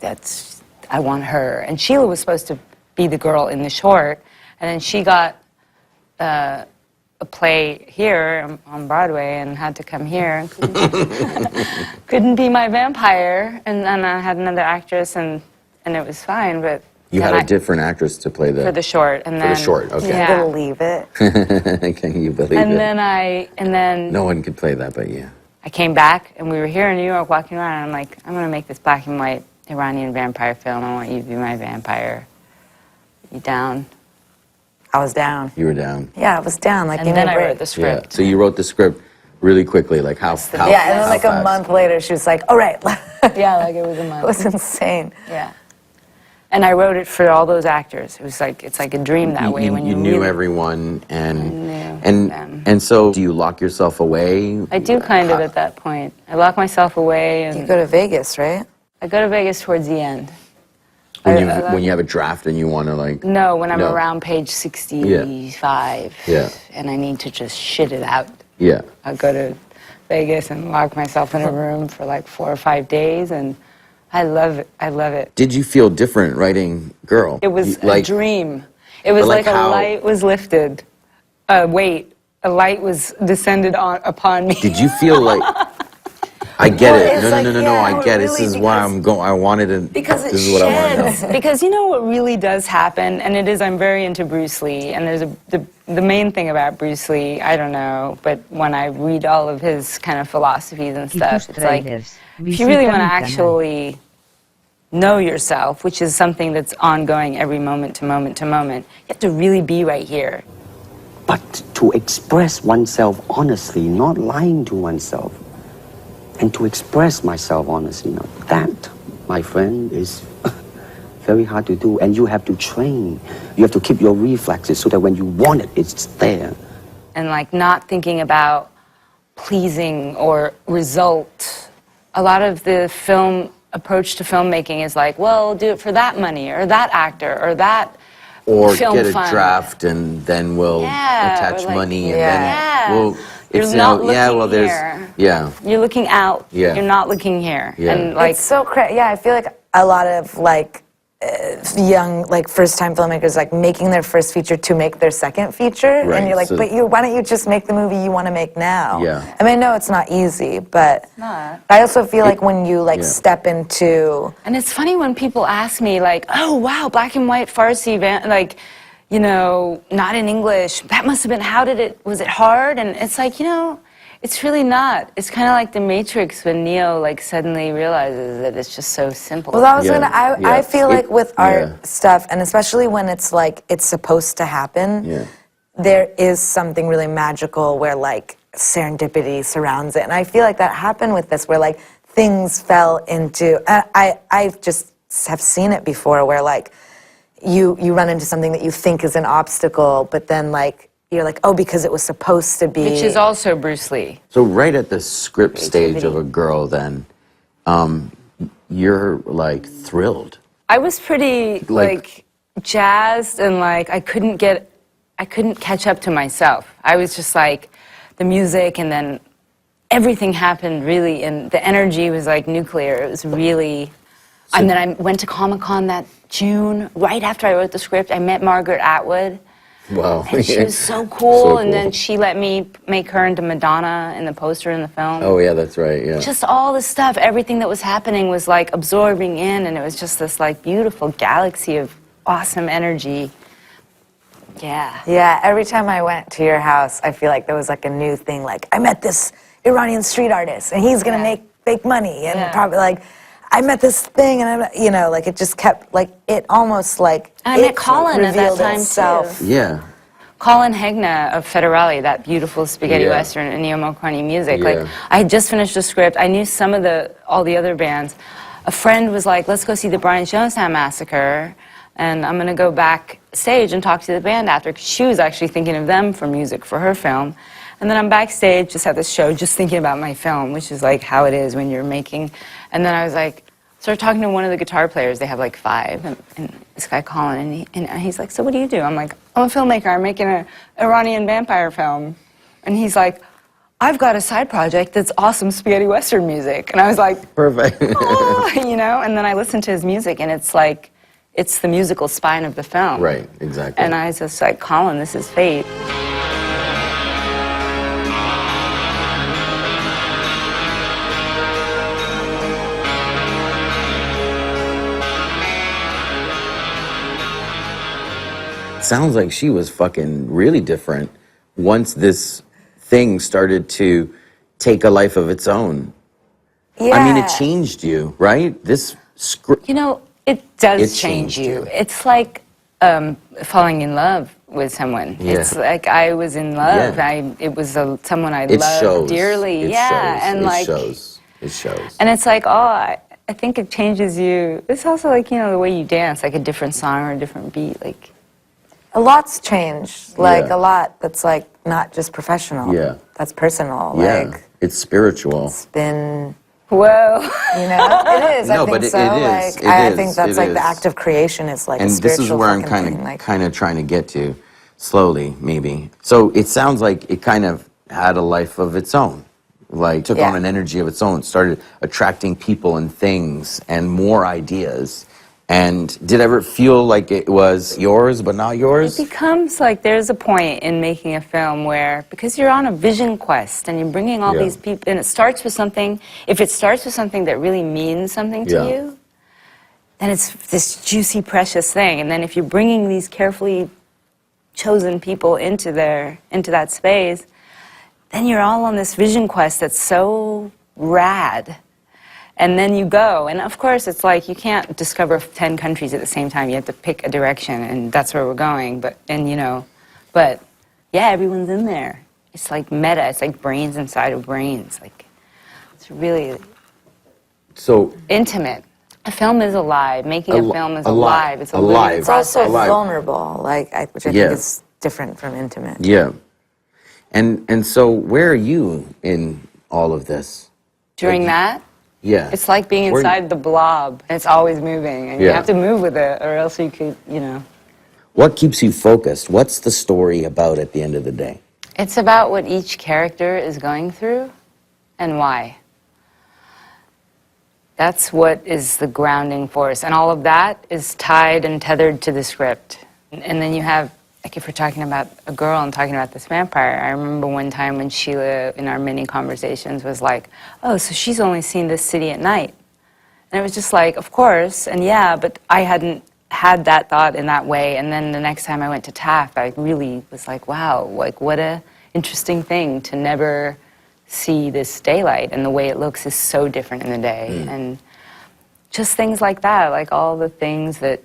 I want her. And Sheila was supposed to be the girl in the short, and then she got a play here on Broadway and had to come here and couldn't be my vampire. And then I had another actress, and it was fine, but You then had a different actress to play for the short, and then For the short, okay. yeah. Can you believe it? Can you believe And it? then No one could play that but you. I came back, and we were here in New York walking around, and I'm like, I'm gonna make this black and white Iranian vampire film. I want you to be my vampire. You down? I was down. You were down. Yeah, I was down. Like, And give then me a I break. wrote the script. Yeah. So you wrote the script really quickly, like how Yeah, and then how like a fast? month later, she was like, all right. Yeah, like it was a month. It was insane. Yeah. And I wrote it for all those actors. It was like, it's like a dream that way when you you knew really- everyone and knew them. and so do you lock yourself away? I do kind of at that point. I lock myself away, and You go to Vegas, right? I go to Vegas towards the end. When you have a draft and you want to like No, when I'm No. around page 65, Yeah. and I need to just shit it out. Yeah. I go to Vegas and lock myself in a room for like 4 or 5 days, and I love it. I love it. Did you feel different writing Girl? It was You- a dream. It was But like like a how- light was lifted. A light was descended upon me. Did you feel like I get Well, it. it's No, like, no, no, no, yeah, I get it. This really, is why I'm going. I wanted to. Because it this is what I want to know. sheds. Because you know what really does happen, and it is, I'm very into Bruce Lee, and there's the main thing about Bruce Lee, I don't know, but when I read all of his kind of philosophies and stuff, it's like, if you really want to actually know yourself, which is something that's ongoing every moment to moment to moment, you have to really be right here. But to express oneself honestly, not lying to oneself, and to express myself honestly, that, my friend, is very hard to do, and you have to train. You have to keep your reflexes so that when you want it, it's there. And like not thinking about pleasing or result. A lot of the film approach to filmmaking is like, well, do it for that money or that actor or that Or film get a fund. draft and then we'll Yeah, attach or like- money and Yeah. then we'll. You're It's not yeah. looking Well, there's here. yeah. You're looking out. Yeah. You're not looking here. Yeah. And like It's so crazy. Yeah, I feel like a lot of like young, like first-time filmmakers, like making their first feature to make their second feature, Right, and you're like, so- but why don't you just make the movie you want to make now? Yeah. I mean, I know it's not easy, but not. I also feel like when you like yeah. step into And it's funny when people ask me, like, oh, wow, black and white Farsi, like, you know, not in English. That must have been, was it hard? And it's like, you know, it's really not. It's kind of like the Matrix when Neo, like, suddenly realizes that it's just so simple. Well, I was Yeah, I feel like with art yeah. stuff, and especially when it's like it's supposed to happen, Yeah. there is something really magical where like serendipity surrounds it, and I feel like that happened with this, where like things fell into. I just have seen it before, where like you run into something that you think is an obstacle, but then like you're like, oh, because it was supposed to be. Which is also Bruce Lee. So right at the script stage of a girl, then, you're like thrilled. I was pretty, like jazzed, and like I couldn't catch up to myself. I was just like, the music, and then everything happened really, and the energy was like nuclear. It was really, and then I went to Comic-Con that June, right after I wrote the script. I met Margaret Atwood, Wow. and she was so cool, So and then cool. she let me make her into Madonna in the poster in the film. Oh yeah, that's right. Yeah. Just all the stuff, everything that was happening was like absorbing in, and it was just this like beautiful galaxy of awesome energy. Yeah. Yeah, every time I went to your house, I feel like there was like a new thing. Like, I met this Iranian street artist, and he's gonna make fake money, and probably like, I met this thing, and I'm, you know, like it just kept like it almost like And I met Colin at that revealed time itself. too. Yeah. Colin Hegna of Federale, that beautiful spaghetti Yeah. western and Ennio Morricone music. Yeah. Like, I had just finished the script. I knew some of all the other bands. A friend was like, let's go see the Brian Jonestown Massacre, and I'm gonna go backstage and talk to the band after, because she was actually thinking of them for music for her film. And then I'm backstage, just at this show, just thinking about my film, which is like how it is when you're making. And then I was like, started talking to one of the guitar players. They have like 5, and this guy Colin, and he's like, so what do you do? I'm like, I'm a filmmaker. I'm making an Iranian vampire film. And he's like, I've got a side project that's awesome spaghetti western music. And I was like, Perfect. oh, you know. And then I listened to his music, and it's like, it's the musical spine of the film. Right, exactly. And I was just like, Colin, this is fate. Sounds like she was fucking really different once this thing started to take a life of its own. Yeah. I mean, it changed you, right? This script. You know, it does change you. It's like falling in love with someone. Yeah. It's like I was in love. Yeah. It was someone I It loved shows. dearly. It yeah, shows. and it like shows. It shows. and it's like, oh, I think it changes you. It's also like, you know, the way you dance, like a different song or a different beat, like. A lot's changed, like Yeah. a lot that's like not just professional. Yeah. That's personal. Yeah, Like, it's spiritual. it's been, whoa. you know, it is. No, I think but it so. is. Like, It I is. think that's It like the is. act of creation is like And a this spiritual is where I'm fucking thing. Like, kind of trying to get to, slowly, maybe. So it sounds like it kind of had a life of its own. Like, took Yeah. on an energy of its own, started attracting people and things and more ideas. And did it ever feel like it was yours, but not yours? It becomes like there's a point in making a film where, because you're on a vision quest and you're bringing all Yeah. these people, and it starts with something, if it starts with something that really means something to Yeah. you, then it's this juicy, precious thing. And then if you're bringing these carefully chosen people into that space, then you're all on this vision quest that's so rad. And then you go, and of course it's like you can't discover 10 countries at the same time. You have to pick a direction, and that's where we're going. But yeah, everyone's in there. It's like meta. It's like brains inside of brains. Like it's really So intimate. A film is alive. Making a film is alive. It's a alive. living it's also Alive. vulnerable, like which I Yeah. think is different from intimate. yeah. And so where are you in all of this? During that, Yeah. it's like being Where- inside the blob. It's always moving, and you Yeah. have to move with it, or else you could, you know. What keeps you focused? What's the story about at the end of the day? It's about what each character is going through and why. That's what is the grounding force. And all of that is tied and tethered to the script. And then you have, like if we're talking about a girl and talking about this vampire, I remember one time when Sheila, in our mini conversations, was like, oh, so she's only seen this city at night. And it was just like, of course, and yeah, but I hadn't had that thought in that way. And then the next time I went to Taft, I really was like, wow, like what a interesting thing to never see this daylight, and the way it looks is so different in the day. And just things like that, like all the things that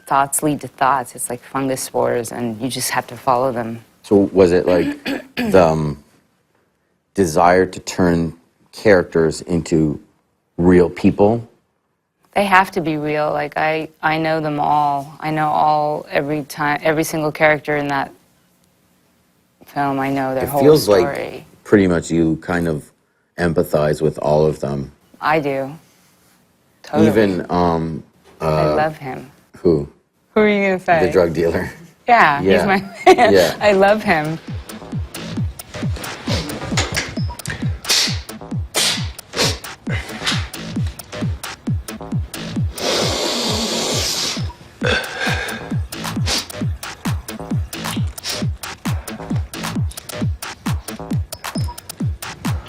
thoughts lead to thoughts. It's like fungus spores, and you just have to follow them. So was it like the desire to turn characters into real people? They have to be real. Like I know them all. I know every single character in that film. I know their It whole feels story. like pretty much you kind of empathize with all of them. I do. Totally. Even I love him. who? Who are you gonna say? The drug dealer. Yeah, Yeah. he's my man. Yeah. I love him.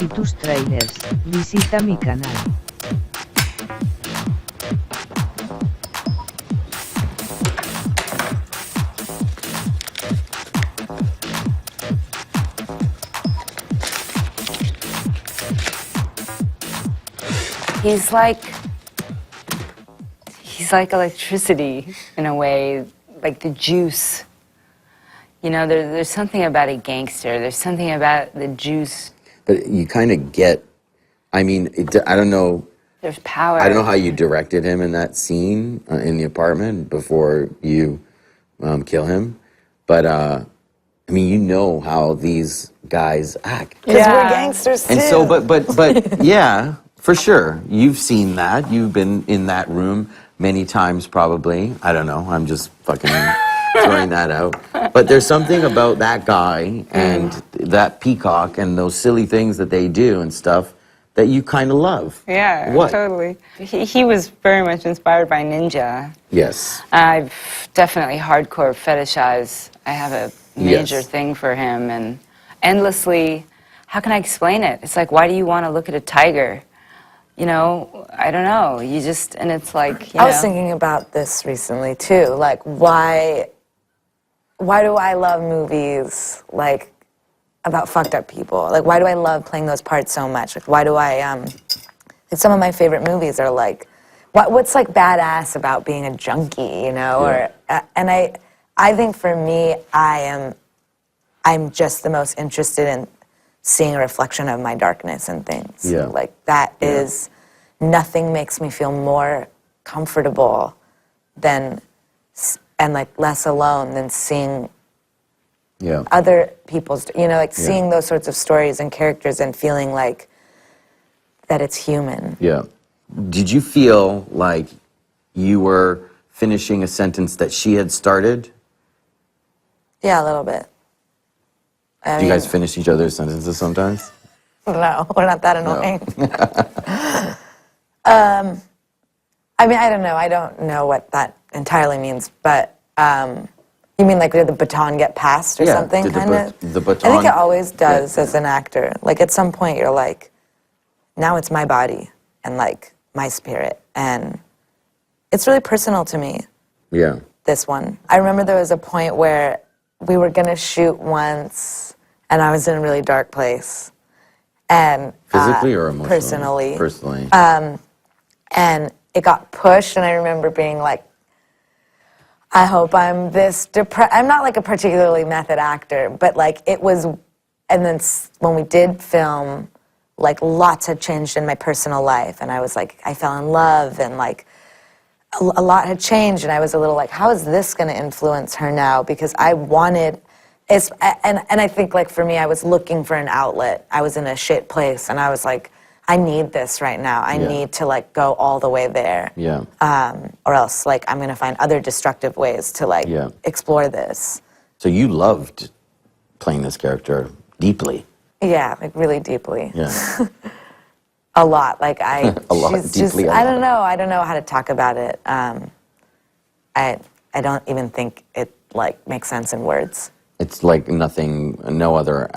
Y tus trailers, visita mi canal. He's like electricity in a way, like the juice. You know, there's something about a gangster. There's something about the juice. But you kind of get, I mean, I don't know. There's power. I don't know how you directed him in that scene in the apartment before you kill him. But, I mean, you know how these guys act. Because we're gangsters too. And so, but yeah, for sure. You've seen that. You've been in that room many times probably. I don't know. I'm just fucking throwing that out. But there's something about that guy and that peacock and those silly things that they do and stuff that you kind of love. Yeah, What? totally. He was very much inspired by Ninja. Yes. I've definitely hardcore fetishized. I have a major thing for him, and endlessly, how can I explain it? It's like, why do you want to look at a tiger? You know, I don't know. You just, and it's like, you I know. was thinking about this recently too. Like, why do I love movies like about fucked up people? Like, why do I love playing those parts so much? Like, why do I? Like, some of my favorite movies are like, what's like badass about being a junkie? You know, or and I think for me, I'm just the most interested in seeing a reflection of my darkness and things. Yeah. Like that is, nothing makes me feel more comfortable than, and like less alone than seeing other people's, you know, like seeing those sorts of stories and characters and feeling like that it's human. Yeah. Did you feel like you were finishing a sentence that she had started? Yeah, a little bit. Do you guys finish each other's sentences sometimes? No, we're not that annoying. I mean, I don't know. I don't know what that entirely means, but you mean like did the baton get passed or something, kind of? The baton. I think it always does as an actor. Like at some point you're like, now it's my body and like my spirit, and it's really personal to me. Yeah. This one. I remember there was a point where we were gonna shoot once, and I was in a really dark place. And physically or emotionally? Personally. Personally. And it got pushed, and I remember being like, I hope I'm this depressed. I'm not like a particularly method actor, but like it was, and then when we did film, like lots had changed in my personal life, and I was like, I fell in love, and like a lot had changed, and I was a little like, how is this going to influence her now? Because I wanted, and I think like for me, I was looking for an outlet. I was in a shit place, and I was like, I need this right now. I need to like go all the way there. Yeah. Or else like I'm going to find other destructive ways to like explore this. So you loved playing this character deeply. Yeah, like really deeply. Yeah. A lot. Like I a lot, she's deeply. Just, I don't know. I don't know how to talk about it. I don't even think it like makes sense in words. It's like nothing, no other,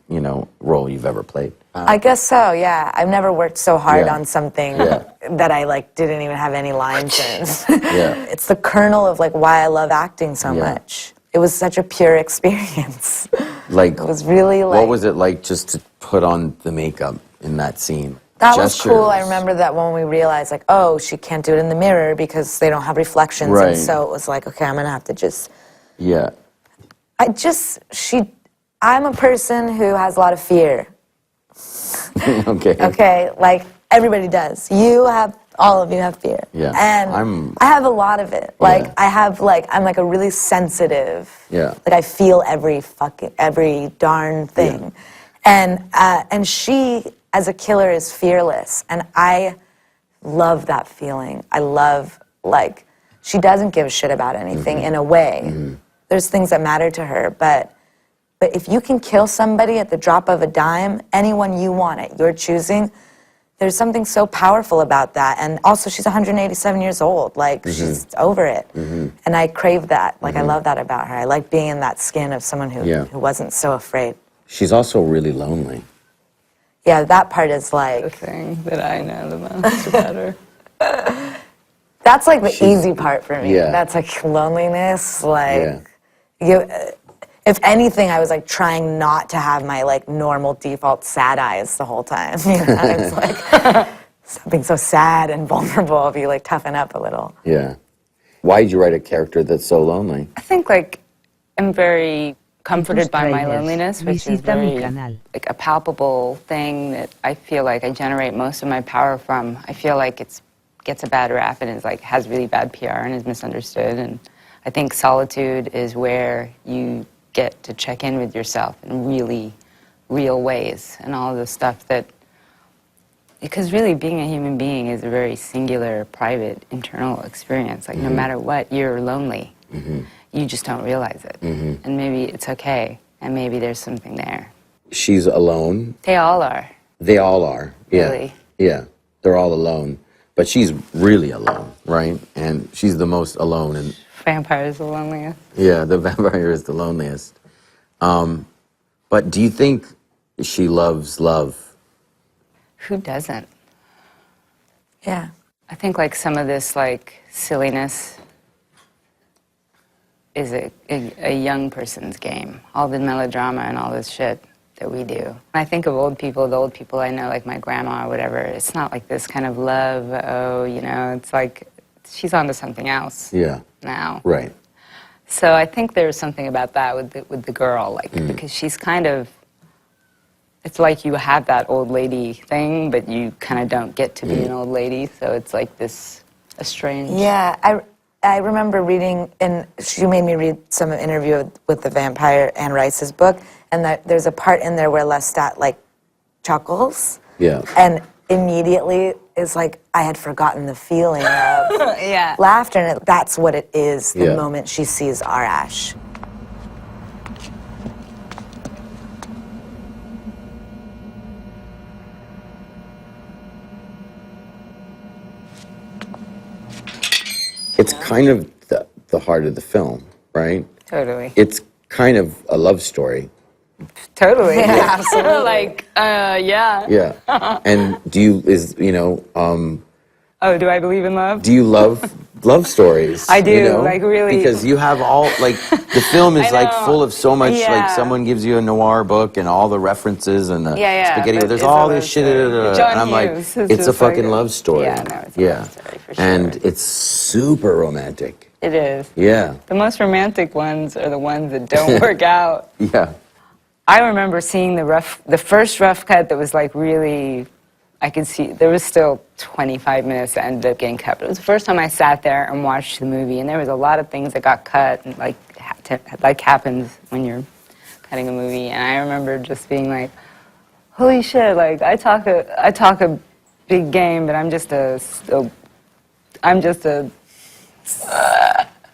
you know, role you've ever played. I guess so, yeah. I've never worked so hard on something that I like didn't even have any lines in. It's the kernel of like why I love acting so much. It was such a pure experience. Like, it was really like. What was it like just to put on the makeup in that scene? That was cool. I remember that when we realized like, oh, she can't do it in the mirror because they don't have reflections. And so it was like, okay, I'm gonna have to just. Yeah. I'm a person who has a lot of fear. Okay. Okay, like everybody does. All of you have fear. Yeah. And I have a lot of it. Like I'm like a really sensitive. Yeah. Like I feel every darn thing. And she as a killer is fearless, and I love that feeling. I love like she doesn't give a shit about anything in a way. There's things that matter to her, but if you can kill somebody at the drop of a dime, anyone you want it, you're choosing, there's something so powerful about that. And also, she's 187 years old. Like, she's over it. And I crave that. Like, I love that about her. I like being in that skin of someone who wasn't so afraid. She's also really lonely. Yeah, that part is like... the thing that I know the most about her. That's like the easy part for me. Yeah. That's like loneliness. Like, if anything, I was like trying not to have my like normal default sad eyes the whole time. You know, it's like something so sad and vulnerable if you like toughen up a little. Yeah. Why did you write a character that's so lonely? I think like I'm very comforted by my trailers, loneliness, which is visita mi very canal. like a palpable thing that I feel like I generate most of my power from. I feel like it gets a bad rap and is like has really bad PR and is misunderstood. And I think solitude is where you get to check in with yourself in really real ways, and all the stuff that, because really being a human being is a very singular, private, internal experience. Like no matter what, you're lonely. You just don't realize it. And maybe it's okay, and maybe there's something there. She's alone. They all are. They all are. Yeah. Really. Yeah. They're all alone. But she's really alone, right? And she's the most alone. And Vampire is the loneliest. yeah, the vampire is the loneliest. But do you think she loves love? Who doesn't? Yeah. I think like some of this like silliness is a young person's game. All the melodrama and all this shit that we do. When I think of old people, the old people I know, like my grandma or whatever, it's not like this kind of love, oh, you know, it's like she's onto something else now. Right. So I think there's something about that with the girl, like, because she's kind of, it's like you have that old lady thing, but you kind of don't get to be an old lady, so it's like this estranged. Yeah, I remember reading, and she made me read some interview with the vampire, Anne Rice's book, and there's a part in there where Lestat, like, chuckles. Yeah. And immediately, it's like I had forgotten the feeling of laughter, and that's what it is the moment she sees Arash. It's kind of the heart of the film, right? Totally. It's kind of a love story. Totally. Yeah, absolutely. Like, yeah. Yeah. And Oh, do I believe in love? do you love love stories? I do, you know? like, really. Because you have all, like, the film is like know. full of so much, Yeah. like someone gives you a noir book and all the references and the spaghetti. but There's it's all a this love shit. story. John And I'm like, Hughes is it's a just fucking like love story. Yeah, no, it's a love story for sure. And it's super romantic. It is. Yeah. The most romantic ones are the ones that don't work out. Yeah. I remember seeing the first rough cut that was like really, I could see, there was still 25 minutes that ended up getting cut. But it was the first time I sat there and watched the movie, and there was a lot of things that got cut, and like happens when you're cutting a movie. And I remember just being like, holy shit, like I talk a big game, but I'm just a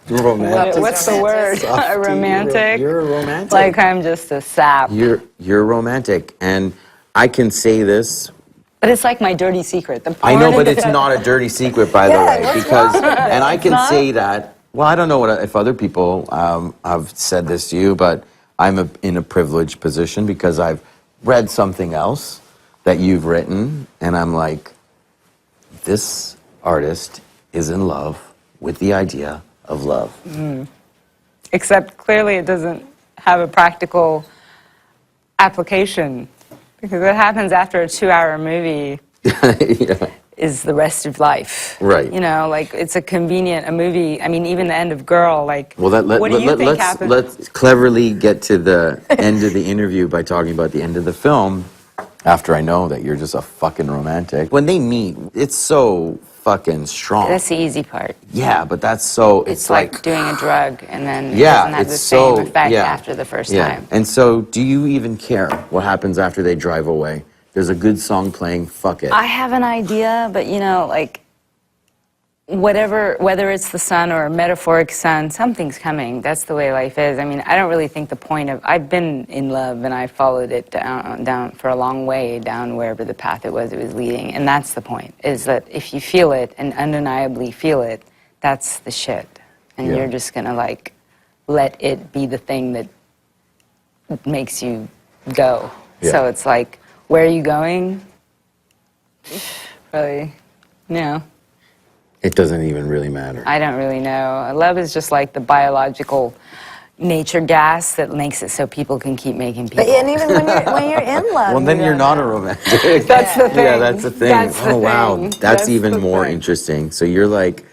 romantic. What's the word? A romantic? You're a romantic. Like I'm just a sap. You're romantic, and I can say this. But it's like my dirty secret. I know, but it's not a dirty secret, by the way, because, and I can say that. Well, I don't know if other people have said this to you, but I'm in a privileged position because I've read something else that you've written, and I'm like, this artist is in love with the idea of love. Except clearly it doesn't have a practical application, because what happens after a 2-hour movie is the rest of life. Right. You know, like it's a movie. I mean, even the end of Girl, like, Well, what do you think happened? let's cleverly get to the end of the interview by talking about the end of the film, after I know that you're just a fucking romantic. When they meet, it's so fucking strong. That's the easy part. Yeah, but that's so, It's like doing a drug, and then it yeah, doesn't have it's the same so, effect yeah, after the first yeah. time. And so, do you even care what happens after they drive away? There's a good song playing, fuck it. I have an idea, but you know, like, whether it's the sun or a metaphoric sun, something's coming. That's the way life is. I mean, I don't really think the point of, I've been in love and I followed it down for a long way, down wherever the path it was leading. And that's the point, is that if you feel it and undeniably feel it, that's the shit. And you're just gonna like, let it be the thing that makes you go. Yeah. So it's like, where are you going? Really, no. It doesn't even really matter. I don't really know. Love is just like the biological nature gas that makes it so people can keep making people. But and even when you're in love, Well, then you're not a romantic. That's the thing. Yeah, that's the thing. That's the Oh, wow. thing. That's That's even the more thing. interesting. So you're like,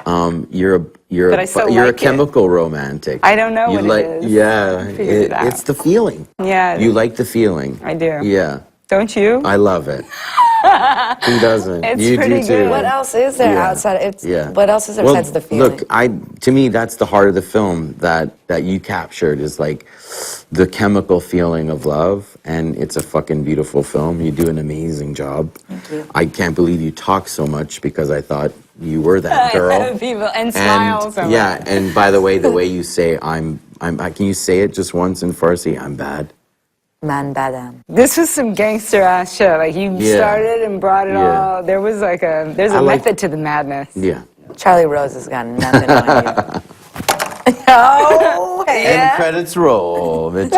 you're you're But I still you're like a chemical romantic. I don't know You what like, it is. Yeah, Figured it out. it's the feeling. Yeah. You like the feeling. I do. Yeah. Don't you? I love it. Who doesn't? It's you pretty do too. good. What else is there Yeah. outside? Yeah. What else is there besides the feeling? Look, to me, that's the heart of the film that you captured is like the chemical feeling of love, and it's a fucking beautiful film. You do an amazing job. Thank you. I can't believe you talk so much because I thought you were that girl. People and smile so yeah, much. and by the way you say I'm can you say it just once in Farsi? I'm bad. Man badam. This was some gangster ass shit. Like you Yeah. started and brought it Yeah. all. There's a method to the madness. Yeah. Charlie Rose has got nothing on you. Oh, And credits roll, bitches.